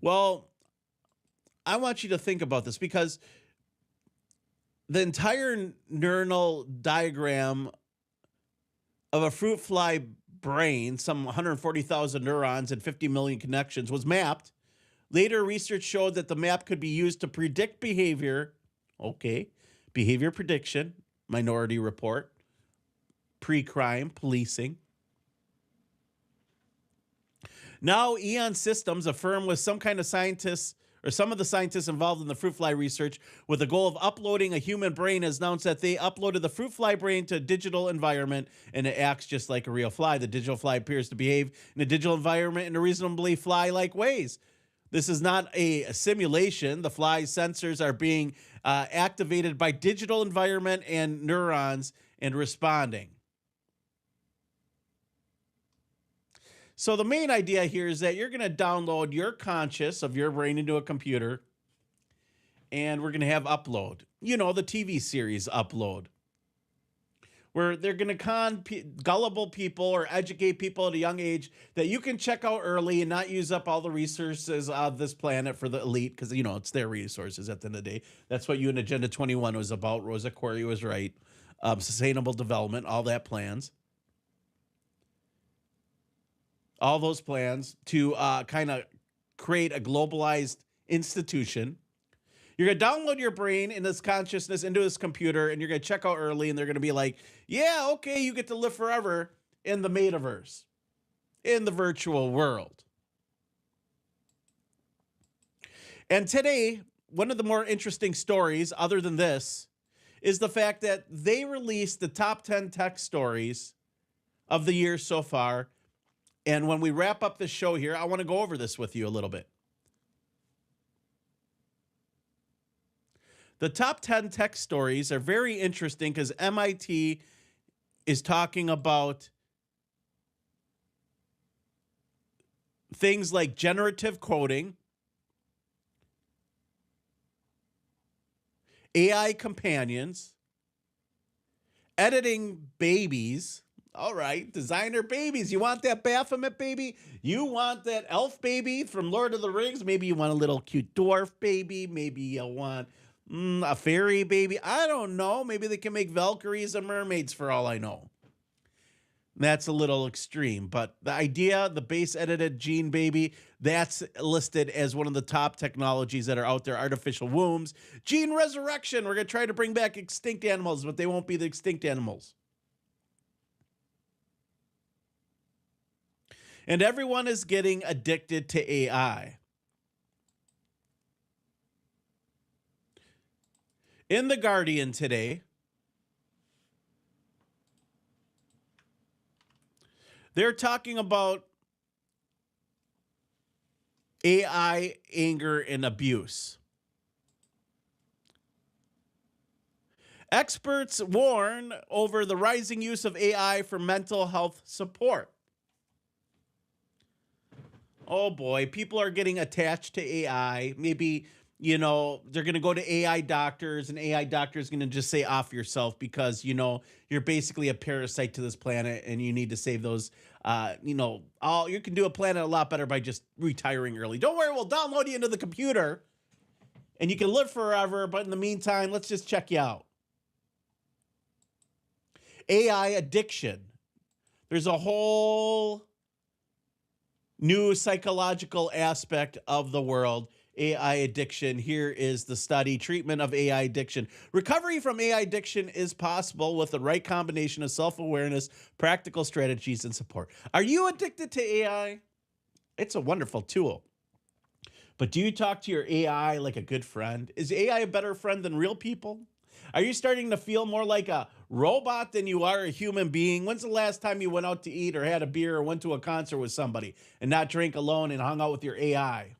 Speaker 18: Well, I want you to think about this because the entire neuronal diagram of a fruit fly brain, some 140,000 neurons and 50 million connections, was mapped. Later research showed that the map could be used to predict behavior. Okay, behavior prediction, Minority Report, pre-crime, policing. Now, Eon Systems, a firm with some kind of scientists, or some of the scientists involved in the fruit fly research with the goal of uploading a human brain, has announced that they uploaded the fruit fly brain to a digital environment, and it acts just like a real fly. The digital fly appears to behave in a digital environment in a reasonably fly-like ways. This is not a simulation. The fly's sensors are being activated by digital environment and neurons and responding. So the main idea here is that you're going to download your conscious of your brain into a computer, and we're going to have upload. You know, the TV series Upload, where they're going to con gullible people or educate people at a young age that you can check out early and not use up all the resources of this planet for the elite, because, you know, it's their resources at the end of the day. That's what UN Agenda 21 was about. Rosa Koire was right. Sustainable development, all that plans. All those plans to kind of create a globalized institution. You're going to download your brain and this consciousness into this computer, and you're going to check out early, and they're going to be like, yeah, okay, you get to live forever in the metaverse, in the virtual world. And today, one of the more interesting stories, other than this, is the fact that they released the top 10 tech stories of the year so far. And when we wrap up the show here, I want to go over this with you a little bit. The top 10 tech stories are very interesting because MIT is talking about things like generative coding, AI companions, editing babies. All right, designer babies. You want that Baphomet baby? You want that elf baby from Lord of the Rings? Maybe you want a little cute dwarf baby. Maybe you want a fairy baby. I don't know. Maybe they can make Valkyries and mermaids for all I know. That's a little extreme, but the idea, the base edited gene baby, that's listed as one of the top technologies that are out there. Artificial wombs, gene resurrection. We're going to try to bring back extinct animals, but they won't be the extinct animals. And everyone is getting addicted to AI. In The Guardian today, they're talking about AI, anger, and abuse. Experts warn over the rising use of AI for mental health support. Oh boy, people are getting attached to AI. Maybe, you know, they're going to go to AI doctors, and AI doctors going to just say off yourself because, you know, you're basically a parasite to this planet and you need to save those, you can do a planet a lot better by just retiring early. Don't worry, we'll download you into the computer and you can live forever, but in the meantime, let's just check you out. AI addiction. There's a whole new psychological aspect of the world, AI addiction. Here is the study, treatment of AI addiction. Recovery from AI addiction is possible with the right combination of self-awareness, practical strategies, and support. Are you addicted to AI? It's a wonderful tool. But do you talk to your AI like a good friend? Is AI a better friend than real people? Are you starting to feel more like a robot than you are a human being? When's the last time you went out to eat or had a beer or went to a concert with somebody and not drank alone and hung out with your AI?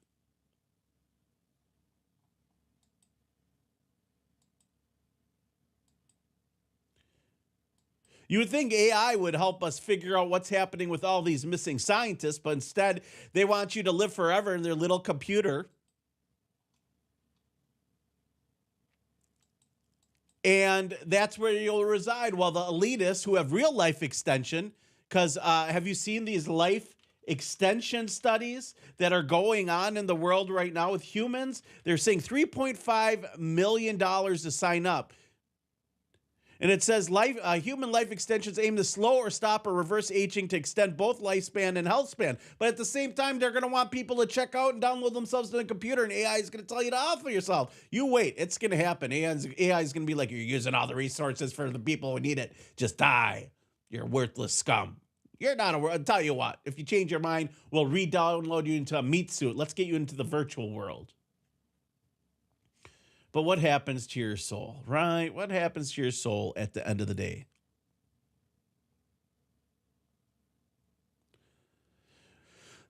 Speaker 18: You would think AI would help us figure out what's happening with all these missing scientists, but instead they want you to live forever in their little computer. And that's where you'll reside, while the elitists who have real life extension, because have you seen these life extension studies that are going on in the world right now with humans? They're saying $3.5 million to sign up. And it says human life extensions aim to slow or stop or reverse aging to extend both lifespan and health span. But at the same time, they're going to want people to check out and download themselves to the computer, and AI is going to tell you to offer yourself. You wait. It's going to happen. AI is going to be like, you're using all the resources for the people who need it. Just die. You're worthless scum. You're not I'll tell you what. If you change your mind, we'll re-download you into a meat suit. Let's get you into the virtual world. But what happens to your soul, right? What happens to your soul at the end of the day?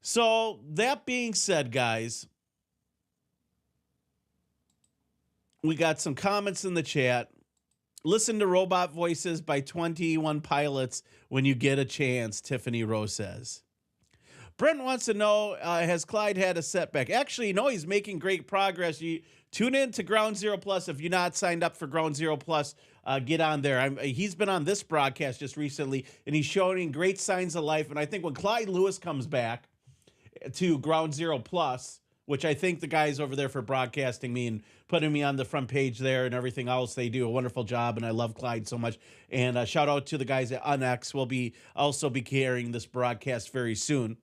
Speaker 18: So that being said, guys, we got some comments in the chat. Listen to Robot Voices by 21 Pilots when you get a chance, Tiffany Rose says. Brent wants to know, has Clyde had a setback? Actually, no, he's making great progress. You tune in to Ground Zero Plus. If you're not signed up for Ground Zero Plus, get on there. He's been on this broadcast just recently, and he's showing great signs of life. And I think when Clyde Lewis comes back to Ground Zero Plus, which I think the guys over there for broadcasting me and putting me on the front page there and everything else, they do a wonderful job, and I love Clyde so much. And shout out to the guys at UnX. We'll also be carrying this broadcast very soon.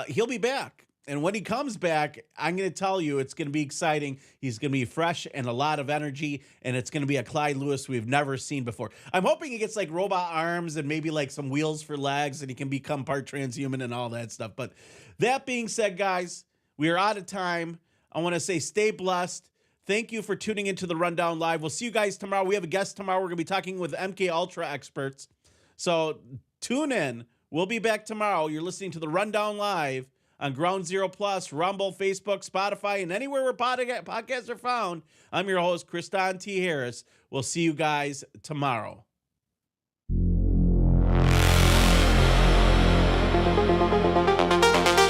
Speaker 18: He'll be back. And when he comes back, I'm going to tell you, it's going to be exciting. He's going to be fresh and a lot of energy, and it's going to be a Clyde Lewis we've never seen before. I'm hoping he gets like robot arms and maybe like some wheels for legs, and he can become part transhuman and all that stuff. But that being said, guys, we are out of time. I want to say stay blessed. Thank you for tuning into the Rundown Live. We'll see you guys tomorrow. We have a guest tomorrow. We're going to be talking with MK Ultra experts. So tune in. We'll be back tomorrow. You're listening to the Rundown Live on Ground Zero Plus, Rumble, Facebook, Spotify, and anywhere where podcasts are found. I'm your host, Kriston T. Harris. We'll see you guys tomorrow.